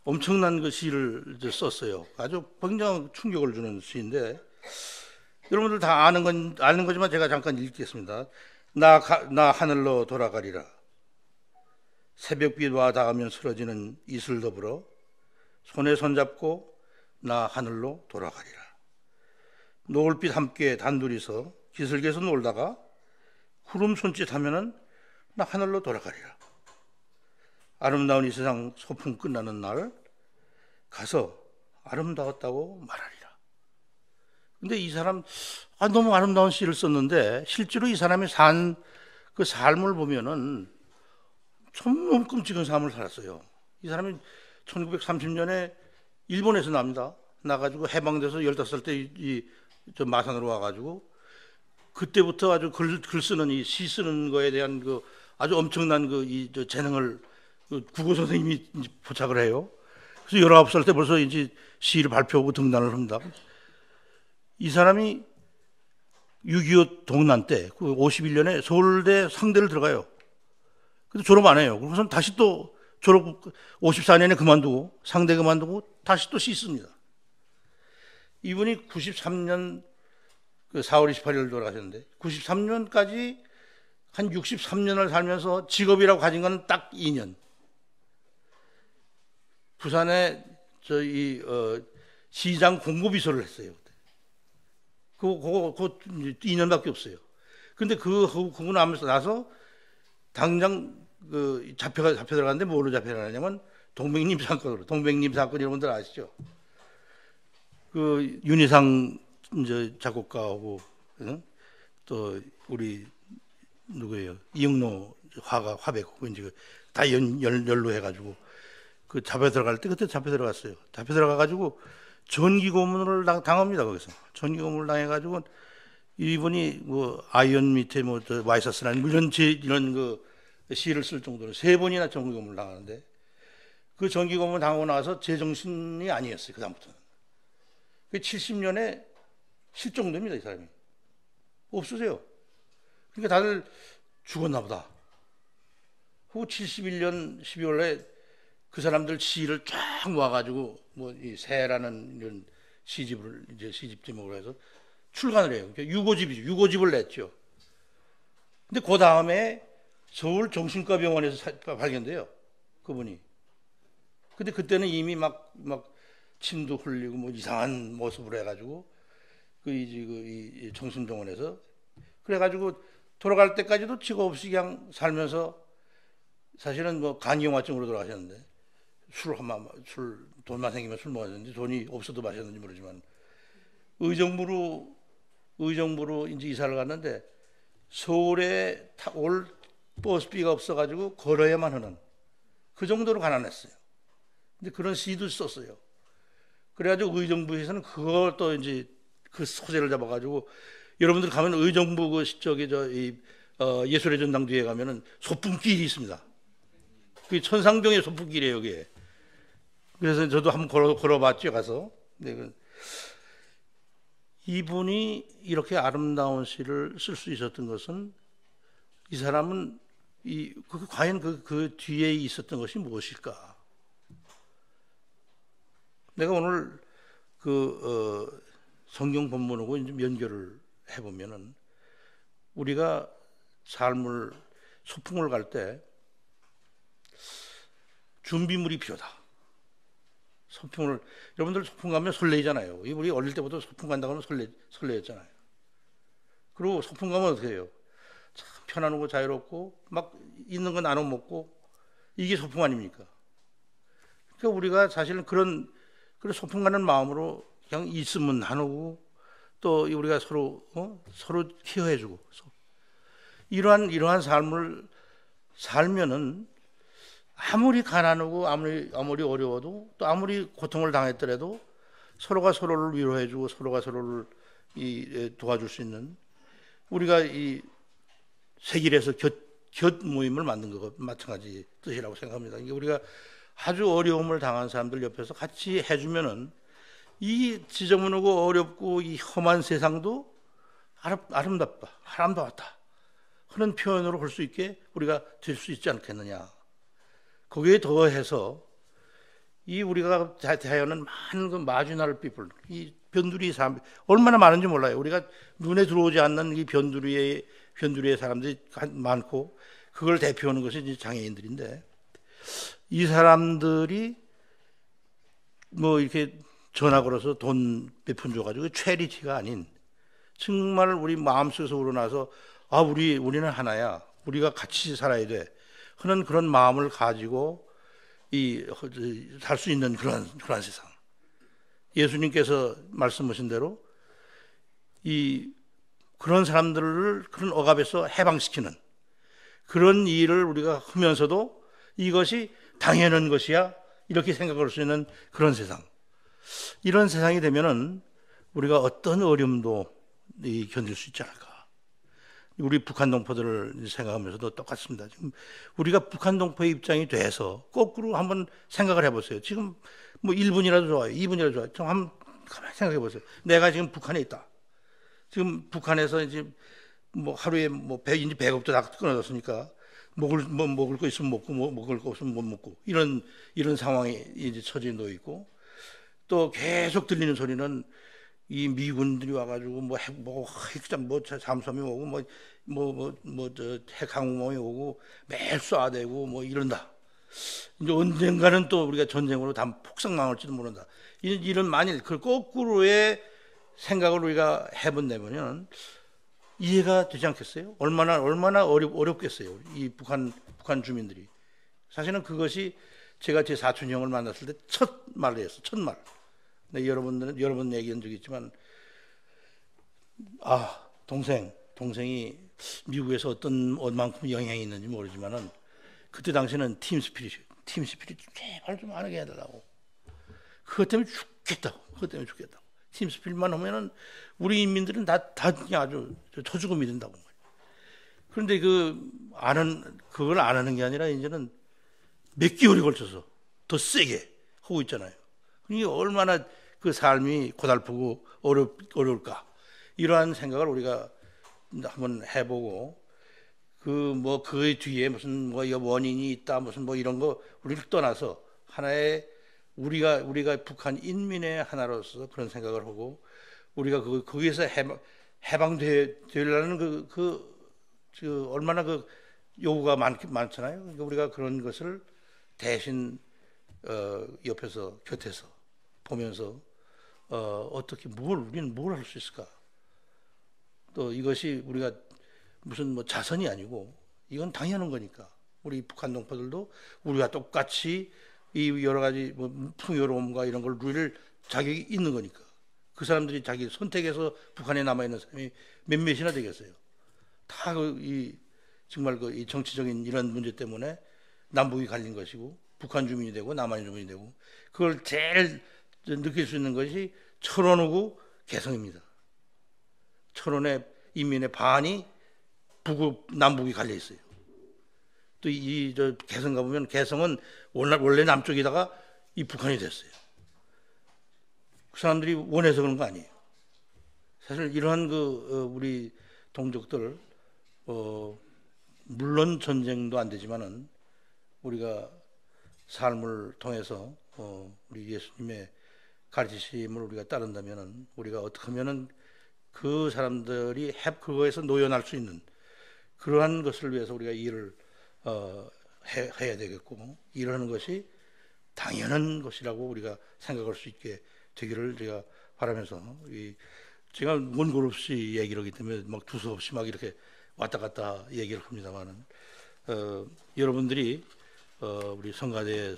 엄청난 그 시를 썼어요. 아주 굉장히 충격을 주는 시인데 여러분들 다 아는 거지만 제가 잠깐 읽겠습니다. 나 하늘로 돌아가리라. 새벽빛 와 닿으면 쓰러지는 이슬 더불어 손에 손잡고 나 하늘로 돌아가리라. 노을빛 함께 단둘이서 기슭에서 놀다가 구름 손짓하면은 나 하늘로 돌아가리라. 아름다운 이 세상 소풍 끝나는 날 가서 아름다웠다고 말하리라. 근데 이 사람 너무 아름다운 시를 썼는데 실제로 이 사람이 산 그 삶을 보면은 참 끔찍한 삶을 살았어요. 이 사람이 1930년에 일본에서 나가지고 해방돼서 15살 때 저 마산으로 와가지고 그때부터 아주 글 쓰는 시 쓰는 거에 대한 그 아주 엄청난 저 재능을 국어 선생님이 이제 포착을 해요. 그래서 19살 때 벌써 이제 시를 발표하고 등단을 합니다. 이 사람이 6.25 동란 때, 51년에 서울대 상대를 들어가요. 근데 졸업 안 해요. 그래서 다시 또 54년에 그만두고, 상대 그만두고, 다시 또 시 씁니다. 이분이 93년 4월 28일 돌아가셨는데, 93년까지 한 63년을 살면서 직업이라고 가진 건 딱 2년. 부산에 시장 공고비서를 했어요. 그거 2년밖에 없어요. 근데 그거 나서 당장 잡혀 들어갔는데 뭘로 잡혀 들어가냐면 동백님 사건으로, 동백님 사건 여러분들 아시죠? 그 윤희상 이제 작곡가하고 또 우리 누구예요? 이영노 화백 이제 다 연로해가지고 그 잡혀 들어갈 때 그때 잡혀 들어갔어요. 잡혀 들어가가지고 전기 고문을 당합니다. 거기서 전기 고문을 당해가지고 이분이 뭐 아이언 밑에 뭐 와이셔츠나 이런 그 시를 쓸 정도로 3번이나 전기 고문을 당하는데 그 전기 고문 당하고 나서 제정신이 아니었어요. 그 다음부터는. 그 70년에 실종됩니다. 이 사람이 없으세요. 그러니까 다들 죽었나 보다. 후 71년 12월에 그 사람들 시를 쫙 모아가지고 뭐 이 새라는 이런 시집을 이제 시집 제목으로 해서 출간을 해요. 그러니까 유고집이죠. 유고집을 냈죠. 근데 그 다음에 서울 정신과병원에서 발견돼요. 그분이. 근데 그때는 이미 막 침도 흘리고 뭐 이상한 모습으로 해가지고 이 정신병원에서 그래가지고 돌아갈 때까지도 직업 없이 그냥 살면서 사실은 뭐 간이용화증으로 돌아가셨는데 돈만 생기면 술 먹었는지 돈이 없어도 마셨는지 모르지만 의정부로 이제 이사를 갔는데 서울에 올 버스비가 없어가지고 걸어야만 하는 그 정도로 가난했어요. 근데 그런 시도 썼어요. 그래가지고 의정부에서는 그걸 또 이제 그 소재를 잡아가지고 여러분들 가면 의정부 예술의 전당 뒤에 가면은 소풍길이 있습니다. 그 천상병의 소풍길이에요, 여기에. 그래서 저도 한번 걸어봤죠, 가서. 네, 이분이 이렇게 아름다운 시를 쓸 수 있었던 것은 이 사람은 과연 그 뒤에 있었던 것이 무엇일까? 내가 오늘 성경 본문하고 이제 연결을 해보면은 우리가 소풍을 갈 때 준비물이 필요하다. 여러분들 소풍 가면 설레잖아요. 우리 어릴 때부터 소풍 간다고 하면 설레였잖아요. 그리고 소풍 가면 어떻게 해요? 참 편안하고 자유롭고 막 있는 거 나눠 먹고 이게 소풍 아닙니까? 그러니까 우리가 사실은 그런 소풍 가는 마음으로 그냥 있으면 나누고 또 우리가 서로 케어해주고 이러한 삶을 살면은 아무리 가난하고 아무리 어려워도 또 아무리 고통을 당했더라도 서로가 서로를 위로해주고 서로가 서로를 도와줄 수 있는 우리가 이 세길에서 곁 모임을 만든 것 마찬가지 뜻이라고 생각합니다. 그러니까 우리가 아주 어려움을 당한 사람들 옆에서 같이 해주면은 이 지저분하고 어렵고 이 험한 세상도 아름다웠다 그런 표현으로 할 수 있게 우리가 될 수 있지 않겠느냐. 거기에 더해서 우리가 대하여는 많은 그 마지노럴 피플, 이 변두리 사람 얼마나 많은지 몰라요. 우리가 눈에 들어오지 않는 이 변두리의 사람들이 많고 그걸 대표하는 것이 이제 장애인들인데 이 사람들이 뭐 이렇게 전화 걸어서 돈 몇 푼 줘가지고 체리티가 아닌 정말 우리 마음속에서 우러나서 우리는 하나야. 우리가 같이 살아야 돼. 하는 그런 마음을 가지고 살 수 있는 그런 세상. 예수님께서 말씀하신 대로 그런 사람들을 그런 억압에서 해방시키는 그런 일을 우리가 하면서도 이것이 당연한 것이야 이렇게 생각할 수 있는 그런 세상. 이런 세상이 되면은 우리가 어떤 어려움도 견딜 수 있지 않을까. 우리 북한 동포들을 생각하면서도 똑같습니다. 지금 우리가 북한 동포의 입장이 돼서 거꾸로 한번 생각을 해보세요. 지금 뭐 1분이라도 좋아요. 2분이라도 좋아요. 좀 한번 가만히 생각해 보세요. 내가 지금 북한에 있다. 지금 북한에서 이제 뭐 하루에 뭐 배급도 다 끊어졌으니까 먹을 거 있으면 먹고 먹을 거 없으면 못 먹고 이런 상황에 이제 처지에 놓여 있고 또 계속 들리는 소리는 이 미군들이 와가지고 잠수함이 오고 핵항공모함이 오고 매일 쏴대고 뭐 이런다. 이제 언젠가는 또 우리가 전쟁으로 다 폭삭망할지도 모른다. 이런 만일 그 거꾸로의 생각을 우리가 해본다면 이해가 되지 않겠어요? 얼마나 어렵겠어요. 이 북한 주민들이. 사실은 그것이 제가 제 사촌 형을 만났을 때 첫 말을 했어. 첫 말. 근데 여러분들은 여러 번 얘기한 적이 있지만 동생이 미국에서 어떤 얼만큼 영향이 있는지 모르지만은 그때 당시에는 팀 스피릿 제발 좀 안 하게 해달라고. 그것 때문에 죽겠다고. 팀 스피릿만 하면은 우리 인민들은 다 그냥 아주 초죽음이 된다고. 그런데 그걸 안 하는 게 아니라 이제는 몇 개월이 걸쳐서 더 세게 하고 있잖아요. 이게 얼마나 그 삶이 고달프고 어려울까. 이러한 생각을 우리가 한번 해보고 그 뒤에 무슨 원인이 있다 무슨 이런 거 우리를 떠나서 하나의 우리가 북한 인민의 하나로서 그런 생각을 하고 우리가 거기에서 해방되려는 얼마나 요구가 많잖아요. 그러니까 우리가 그런 것을 대신 옆에서 곁에서 보면서 어떻게 우리는 뭘 할 수 있을까? 또 이것이 우리가 무슨 자선이 아니고 이건 당연한 거니까 우리 북한 동포들도 우리가 똑같이 이 여러 가지 풍요로움과 이런 걸 누릴 자격이 있는 거니까 그 사람들이 자기 선택해서 북한에 남아 있는 사람이 몇몇이나 되겠어요. 다 정말 이 정치적인 이런 문제 때문에 남북이 갈린 것이고 북한 주민이 되고 남한 주민이 되고 그걸 제일 느낄 수 있는 것이 철원하고 개성입니다. 철원의 인민의 반이 남북이 갈려 있어요. 또 개성 가보면 개성은 원래 남쪽에다가 이 북한이 됐어요. 그 사람들이 원해서 그런 거 아니에요. 사실 이러한 우리 동족들 물론 전쟁도 안 되지만은 우리가 삶을 통해서 우리 예수님의 가르치심을 우리가 따른다면은 우리가 어떻게 하면은 그 사람들이 그거에서 노연할 수 있는 그러한 것을 위해서 우리가 일을 해야 되겠고 일하는 것이 당연한 것이라고 우리가 생각할 수 있게 되기를 제가 바라면서 제가 원고 없이 얘기를 하기 때문에 막 두서없이 막 이렇게 왔다 갔다 얘기를 합니다만은 여러분들이 우리 성가대에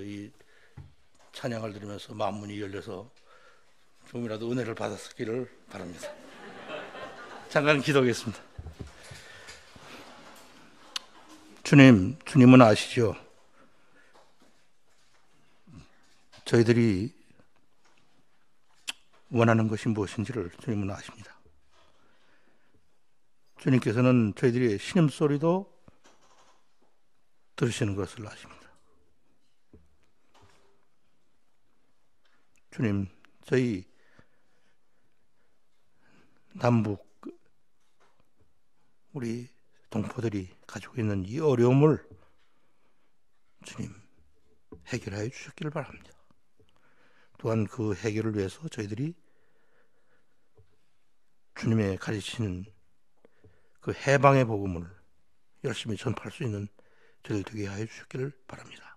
이 찬양을 들으면서 마음문이 열려서 조금이라도 은혜를 받았기를 바랍니다. 잠깐 기도하겠습니다. 주님은 아시죠? 저희들이 원하는 것이 무엇인지를 주님은 아십니다. 주님께서는 저희들의 신음소리도 들으시는 것을 아십니다. 주님, 저희 남북 우리 동포들이 가지고 있는 이 어려움을 주님 해결하여 주셨기를 바랍니다. 또한 그 해결을 위해서 저희들이 주님의 가르치시는 그 해방의 복음을 열심히 전파할 수 있는 저희들 되게 하여 주셨기를 바랍니다.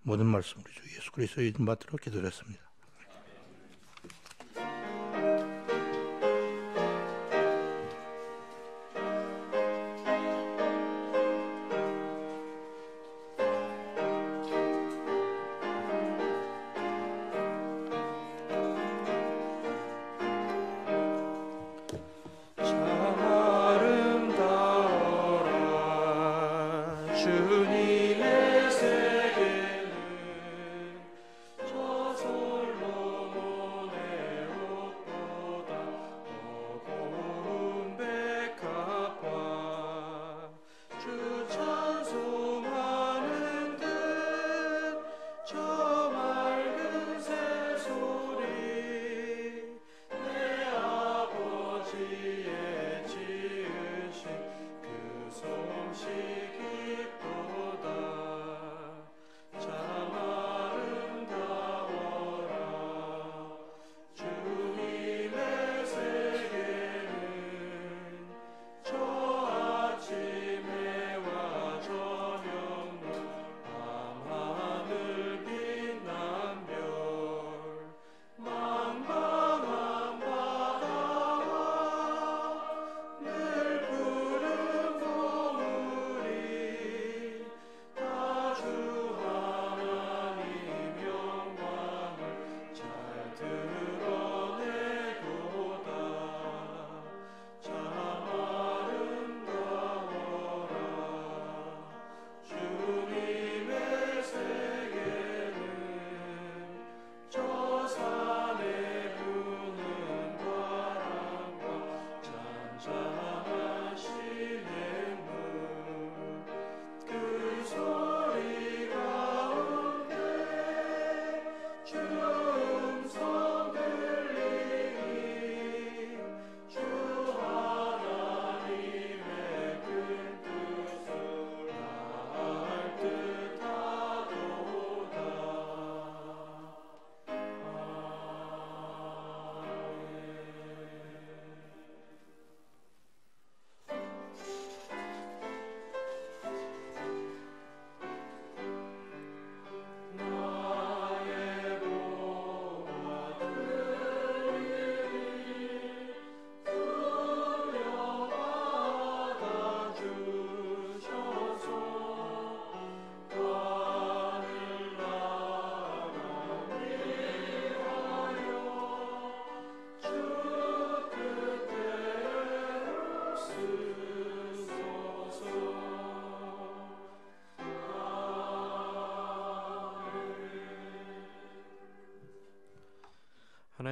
모든 말씀 우리 주 예수 그리스도의 이름 받들어 기도드렸습니다. 주님의 세계는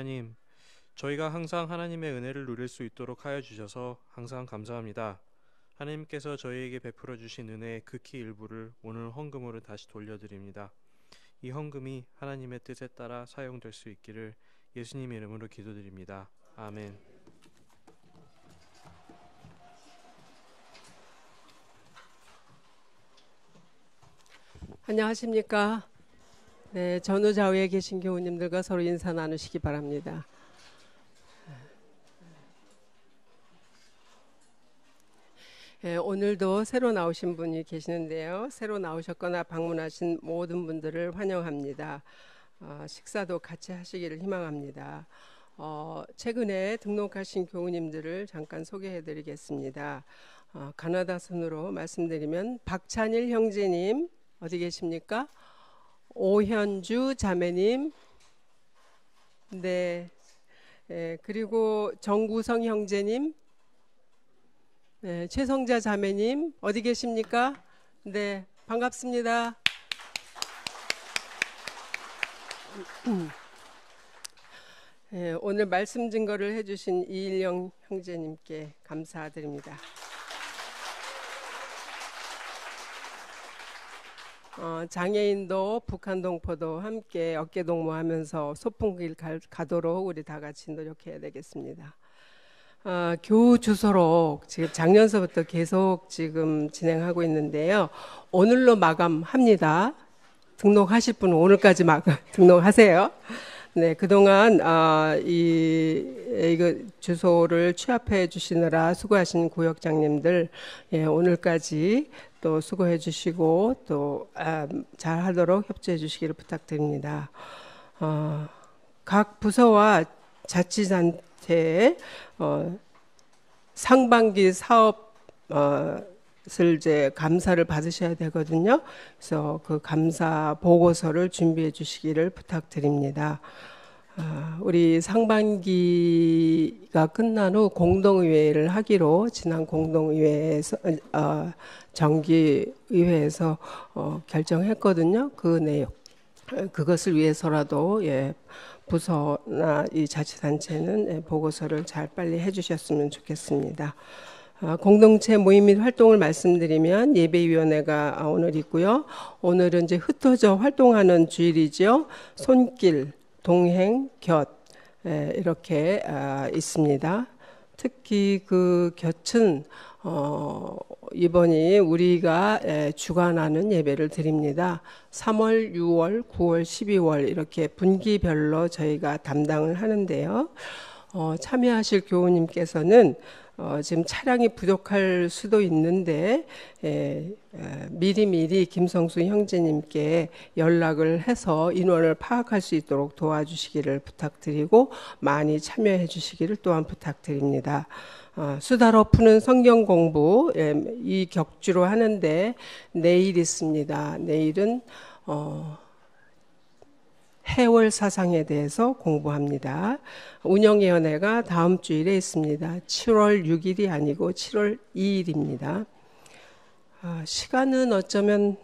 하나님, 저희가 항상 하나님의 은혜를 누릴 수 있도록 하여 주셔서 항상 감사합니다. 하나님께서 저희에게 베풀어 주신 은혜의 극히 일부를 오늘 헌금으로 다시 돌려드립니다. 이 헌금이 하나님의 뜻에 따라 사용될 수 있기를 예수님 이름으로 기도드립니다. 아멘. 안녕하십니까? 네, 전후 좌우에 계신 교우님들과 서로 인사 나누시기 바랍니다. 네, 오늘도 새로 나오신 분이 계시는데요. 새로 나오셨거나 방문하신 모든 분들을 환영합니다. 식사도 같이 하시기를 희망합니다. 최근에 등록하신 교우님들을 잠깐 소개해 드리겠습니다. 가나다 순으로 말씀드리면 박찬일 형제님 어디 계십니까? 오현주 자매님, 네, 그리고 정구성 형제님, 네, 최성자 자매님 어디 계십니까? 네, 반갑습니다. 네, 오늘 말씀 증거를 해주신 이일영 형제님께 감사드립니다. 장애인도 북한 동포도 함께 어깨 동무하면서 소풍길 가도록 우리 다 같이 노력해야 되겠습니다. 교우 주소록 지금 작년서부터 계속 지금 진행하고 있는데요. 오늘로 마감합니다. 등록하실 분은 오늘까지 등록하세요. 네, 그동안 이거 주소를 취합해 주시느라 수고하신 구역장님들, 예, 오늘까지 또 수고해 주시고 또 잘 하도록 협조해 주시기를 부탁드립니다. 각 부서와 자치단체에 상반기 사업 이제 감사를 받으셔야 되거든요. 그래서 그 감사 보고서를 준비해 주시기를 부탁드립니다. 우리 상반기가 끝난 후 공동의회를 하기로 지난 공동의회에서 정기의회에서 결정했거든요. 그 내용 그것을 위해서라도 부서나 이 자치단체는 보고서를 잘 빨리 해주셨으면 좋겠습니다. 공동체 모임 및 활동을 말씀드리면 예배위원회가 오늘 있고요. 오늘은 이제 흩어져 활동하는 주일이죠. 손길, 동행, 곁 이렇게 있습니다. 특히 그 곁은 이번이 우리가 주관하는 예배를 드립니다. 3월, 6월, 9월, 12월 이렇게 분기별로 저희가 담당을 하는데요. 참여하실 교우님께서는 지금 차량이 부족할 수도 있는데 미리미리 김성수 형제님께 연락을 해서 인원을 파악할 수 있도록 도와주시기를 부탁드리고 많이 참여해 주시기를 또한 부탁드립니다. 수다로 푸는 성경 공부 이 격주로 하는데 내일 있습니다. 내일은 해월 사상에 대해서 공부합니다. 운영위원회가 다음 주일에 있습니다. 7월 6일이 아니고 7월 2일입니다. 시간은 어쩌면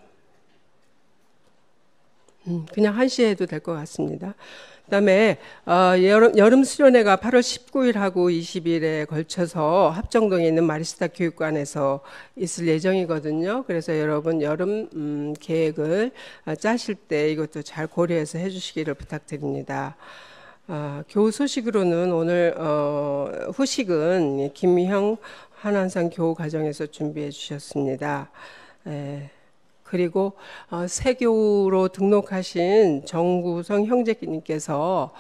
그냥 1시에 해도 될 것 같습니다. 그다음에 여름 수련회가 8월 19일하고 20일에 걸쳐서 합정동에 있는 마리스타 교육관에서 있을 예정이거든요. 그래서 여러분 여름 계획을 짜실 때 이것도 잘 고려해서 해주시기를 부탁드립니다. 교우 소식으로는 오늘 후식은 김희형 한안산 교우 가정에서 준비해 주셨습니다. 그리고 새교우로 등록하신 정구성 형제님께서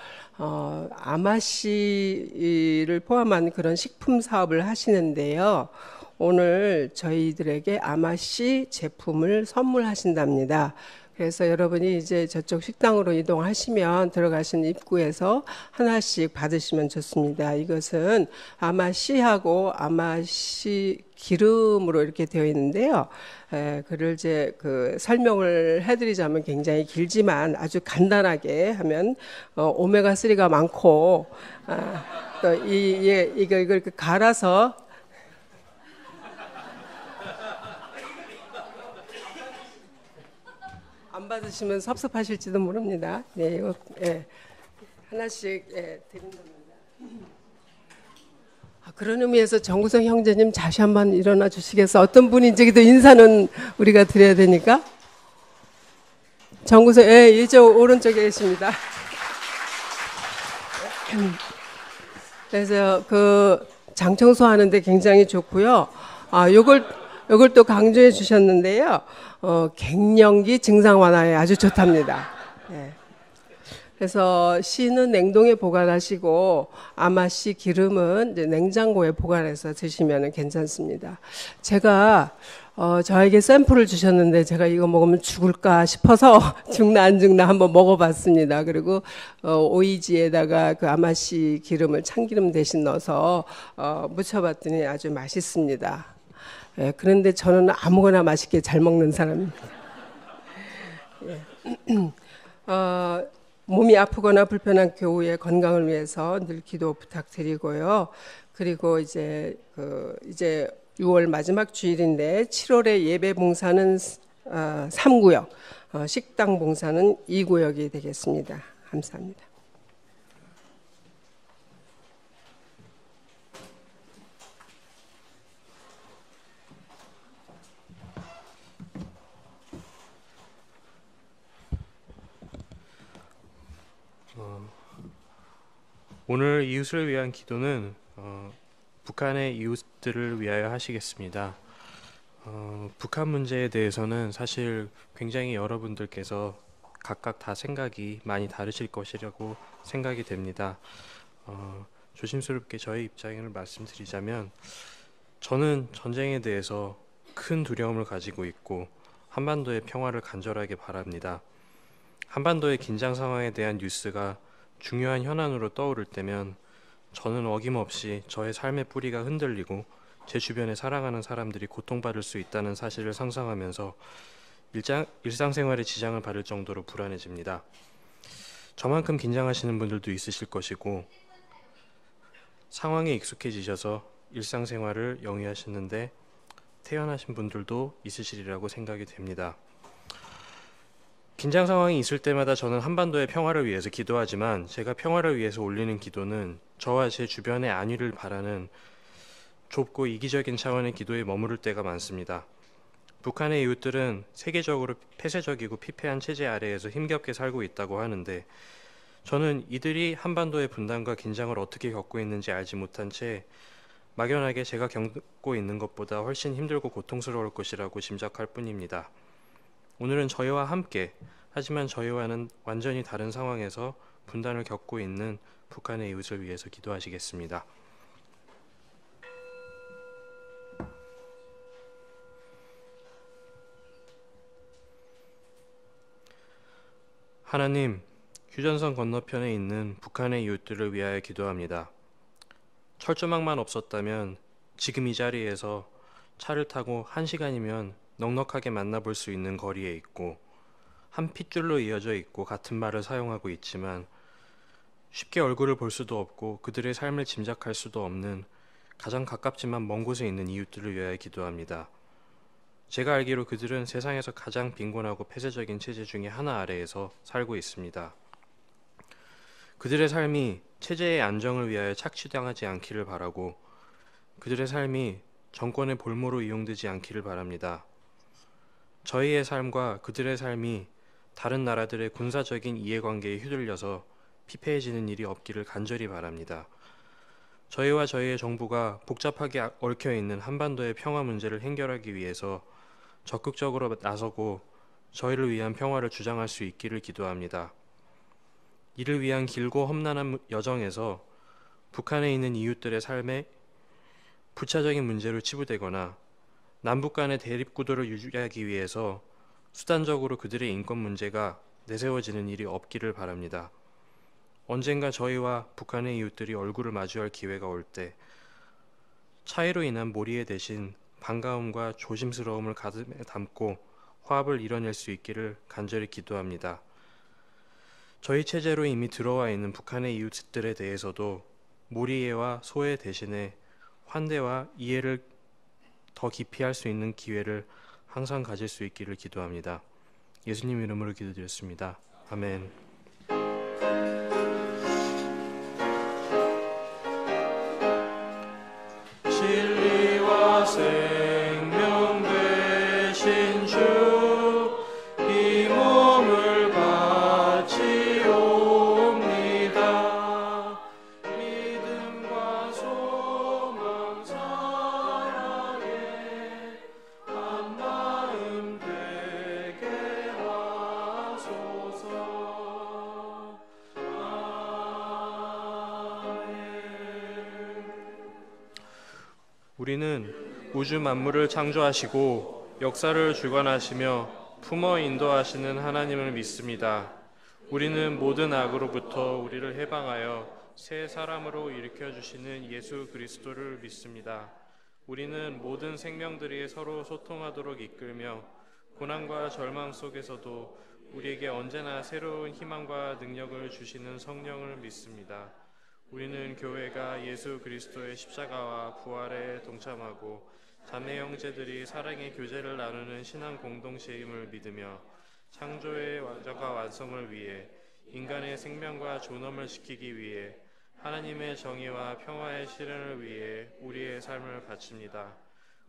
아마씨를 포함한 그런 식품 사업을 하시는데요. 오늘 저희들에게 아마씨 제품을 선물하신답니다. 그래서 여러분이 이제 저쪽 식당으로 이동하시면 들어가신 입구에서 하나씩 받으시면 좋습니다. 이것은 아마씨하고 아마씨 기름으로 이렇게 되어 있는데요. 그를 이제 설명을 해드리자면 굉장히 길지만 아주 간단하게 하면 오메가3가 많고 또 이걸 갈아서 안 받으시면 섭섭하실지도 모릅니다. 네, 이거, 하나씩 드린 겁니다. 그런 의미에서 정구성 형제님 다시 한번 일어나 주시겠어? 어떤 분인지도 인사는 우리가 드려야 되니까. 정구성, 이쪽 오른쪽에 계십니다. 그래서 그 장청소 하는데 굉장히 좋고요. 요걸 또 강조해 주셨는데요. 갱년기 증상 완화에 아주 좋답니다. 예. 그래서 씨는 냉동에 보관하시고 아마씨 기름은 이제 냉장고에 보관해서 드시면 괜찮습니다. 제가 저에게 샘플을 주셨는데 제가 이거 먹으면 죽을까 싶어서 죽나 안 죽나 한번 먹어봤습니다. 그리고 오이지에다가 그 아마씨 기름을 참기름 대신 넣어서 무쳐봤더니 아주 맛있습니다. 예, 그런데 저는 아무거나 맛있게 잘 먹는 사람입니다. 예. 몸이 아프거나 불편한 교우의 건강을 위해서 늘 기도 부탁드리고요. 그리고 이제 6월 마지막 주일인데 7월에 예배 봉사는 3구역, 식당 봉사는 2구역이 되겠습니다. 감사합니다. 오늘 이웃을 위한 기도는 북한의 이웃들을 위하여 하시겠습니다. 북한 문제에 대해서는 사실 굉장히 여러분들께서 각각 다 생각이 많이 다르실 것이라고 생각이 됩니다. 조심스럽게 저의 입장을 말씀드리자면 저는 전쟁에 대해서 큰 두려움을 가지고 있고 한반도의 평화를 간절하게 바랍니다. 한반도의 긴장 상황에 대한 뉴스가 중요한 현안으로 떠오를 때면 저는 어김없이 저의 삶의 뿌리가 흔들리고 제 주변에 사랑하는 사람들이 고통받을 수 있다는 사실을 상상하면서 일상생활에 지장을 받을 정도로 불안해집니다. 저만큼 긴장하시는 분들도 있으실 것이고 상황에 익숙해지셔서 일상생활을 영위하시는데 태연하신 분들도 있으시리라고 생각이 됩니다. 긴장 상황이 있을 때마다 저는 한반도의 평화를 위해서 기도하지만 제가 평화를 위해서 올리는 기도는 저와 제 주변의 안위를 바라는 좁고 이기적인 차원의 기도에 머무를 때가 많습니다. 북한의 이웃들은 세계적으로 폐쇄적이고 피폐한 체제 아래에서 힘겹게 살고 있다고 하는데 저는 이들이 한반도의 분단과 긴장을 어떻게 겪고 있는지 알지 못한 채 막연하게 제가 겪고 있는 것보다 훨씬 힘들고 고통스러울 것이라고 짐작할 뿐입니다. 오늘은 저희와 함께 하지만 저희와는 완전히 다른 상황에서 분단을 겪고 있는 북한의 이웃을 위해서 기도하시겠습니다. 하나님, 휴전선 건너편에 있는 북한의 이웃들을 위하여 기도합니다. 철조망만 없었다면 지금 이 자리에서 차를 타고 1시간이면 넉넉하게 만나볼 수 있는 거리에 있고 한 핏줄로 이어져 있고 같은 말을 사용하고 있지만 쉽게 얼굴을 볼 수도 없고 그들의 삶을 짐작할 수도 없는 가장 가깝지만 먼 곳에 있는 이웃들을 위하여 기도합니다. 제가 알기로 그들은 세상에서 가장 빈곤하고 폐쇄적인 체제 중에 하나 아래에서 살고 있습니다. 그들의 삶이 체제의 안정을 위하여 착취당하지 않기를 바라고 그들의 삶이 정권의 볼모로 이용되지 않기를 바랍니다. 저희의 삶과 그들의 삶이 다른 나라들의 군사적인 이해관계에 휘둘려서 피폐해지는 일이 없기를 간절히 바랍니다. 저희와 저희의 정부가 복잡하게 얽혀있는 한반도의 평화 문제를 해결하기 위해서 적극적으로 나서고 저희를 위한 평화를 주장할 수 있기를 기도합니다. 이를 위한 길고 험난한 여정에서 북한에 있는 이웃들의 삶에 부차적인 문제로 치부되거나 남북 간의 대립 구도를 유지하기 위해서 수단적으로 그들의 인권 문제가 내세워지는 일이 없기를 바랍니다. 언젠가 저희와 북한의 이웃들이 얼굴을 마주할 기회가 올 때 차이로 인한 몰이에 대신 반가움과 조심스러움을 가슴에 담고 화합을 이뤄낼 수 있기를 간절히 기도합니다. 저희 체제로 이미 들어와 있는 북한의 이웃들에 대해서도 몰이해와 소외 대신에 환대와 이해를 더 깊이 할 수 있는 기회를 항상 가질 수 있기를 기도합니다. 예수님 이름으로 기도드렸습니다. 아멘. 생명 되신 주 이 몸을 바치옵니다. 믿음과 소망 사랑에 한 마음 되게 하소서. 우리는 우주 만물을 창조하시고 역사를 주관하시며 품어 인도하시는 하나님을 믿습니다. 우리는 모든 악으로부터 우리를 해방하여 새 사람으로 일으켜 주시는 예수 그리스도를 믿습니다. 우리는 모든 생명들이 서로 소통하도록 이끌며 고난과 절망 속에서도 우리에게 언제나 새로운 희망과 능력을 주시는 성령을 믿습니다. 우리는 교회가 예수 그리스도의 십자가와 부활에 동참하고 자매 형제들이 사랑의 교제를 나누는 신앙 공동체임을 믿으며 창조의 완전과 완성을 위해 인간의 생명과 존엄을 지키기 위해 하나님의 정의와 평화의 실현을 위해 우리의 삶을 바칩니다.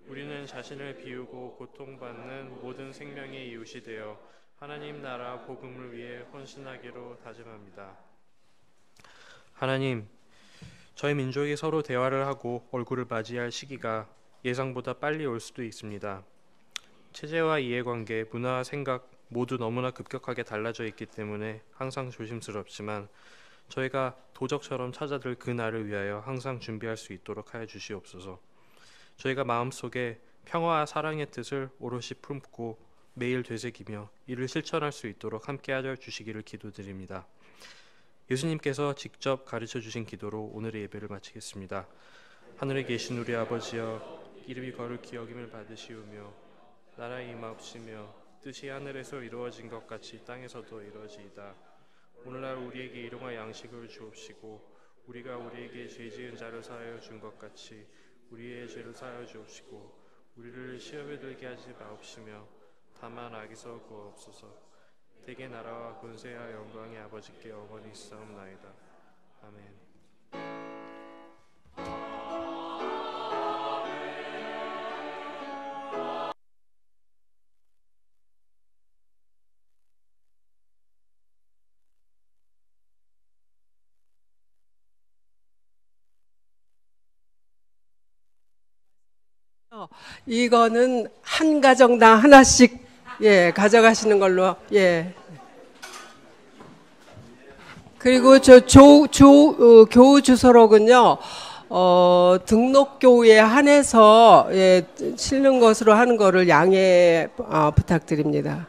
우리는 자신을 비우고 고통받는 모든 생명의 이웃이 되어 하나님 나라 복음을 위해 헌신하기로 다짐합니다. 하나님, 저희 민족이 서로 대화를 하고 얼굴을 맞이할 시기가 예상보다 빨리 올 수도 있습니다. 체제와 이해관계, 문화와 생각 모두 너무나 급격하게 달라져 있기 때문에 항상 조심스럽지만 저희가 도적처럼 찾아들 그 날을 위하여 항상 준비할 수 있도록 하여 주시옵소서. 저희가 마음속에 평화와 사랑의 뜻을 오롯이 품고 매일 되새기며 이를 실천할 수 있도록 함께하여 주시기를 기도드립니다. 예수님께서 직접 가르쳐 주신 기도로 오늘의 예배를 마치겠습니다. 하늘에 계신 우리 아버지여, 이름이 거룩히 여김을 받으시오며 나라에 임하옵시며 뜻이 하늘에서 이루어진 것 같이 땅에서도 이루어지이다. 오늘날 우리에게 일용할 양식을 주옵시고 우리가 우리에게 죄 지은 자를 사하여 준 것 같이 우리의 죄를 사하여 주옵시고 우리를 시험에 들게 하지 마옵시며 다만 악에서 구하옵소서. 대개 나라와 권세와 영광이 아버지께 영원히 있사옵나이다. 아멘. 이거는 한 가정당 하나씩 가져가시는 걸로. 그리고 교우 주소록은요, 등록교우에 한해서 실는 것으로 하는 거를 양해 부탁드립니다.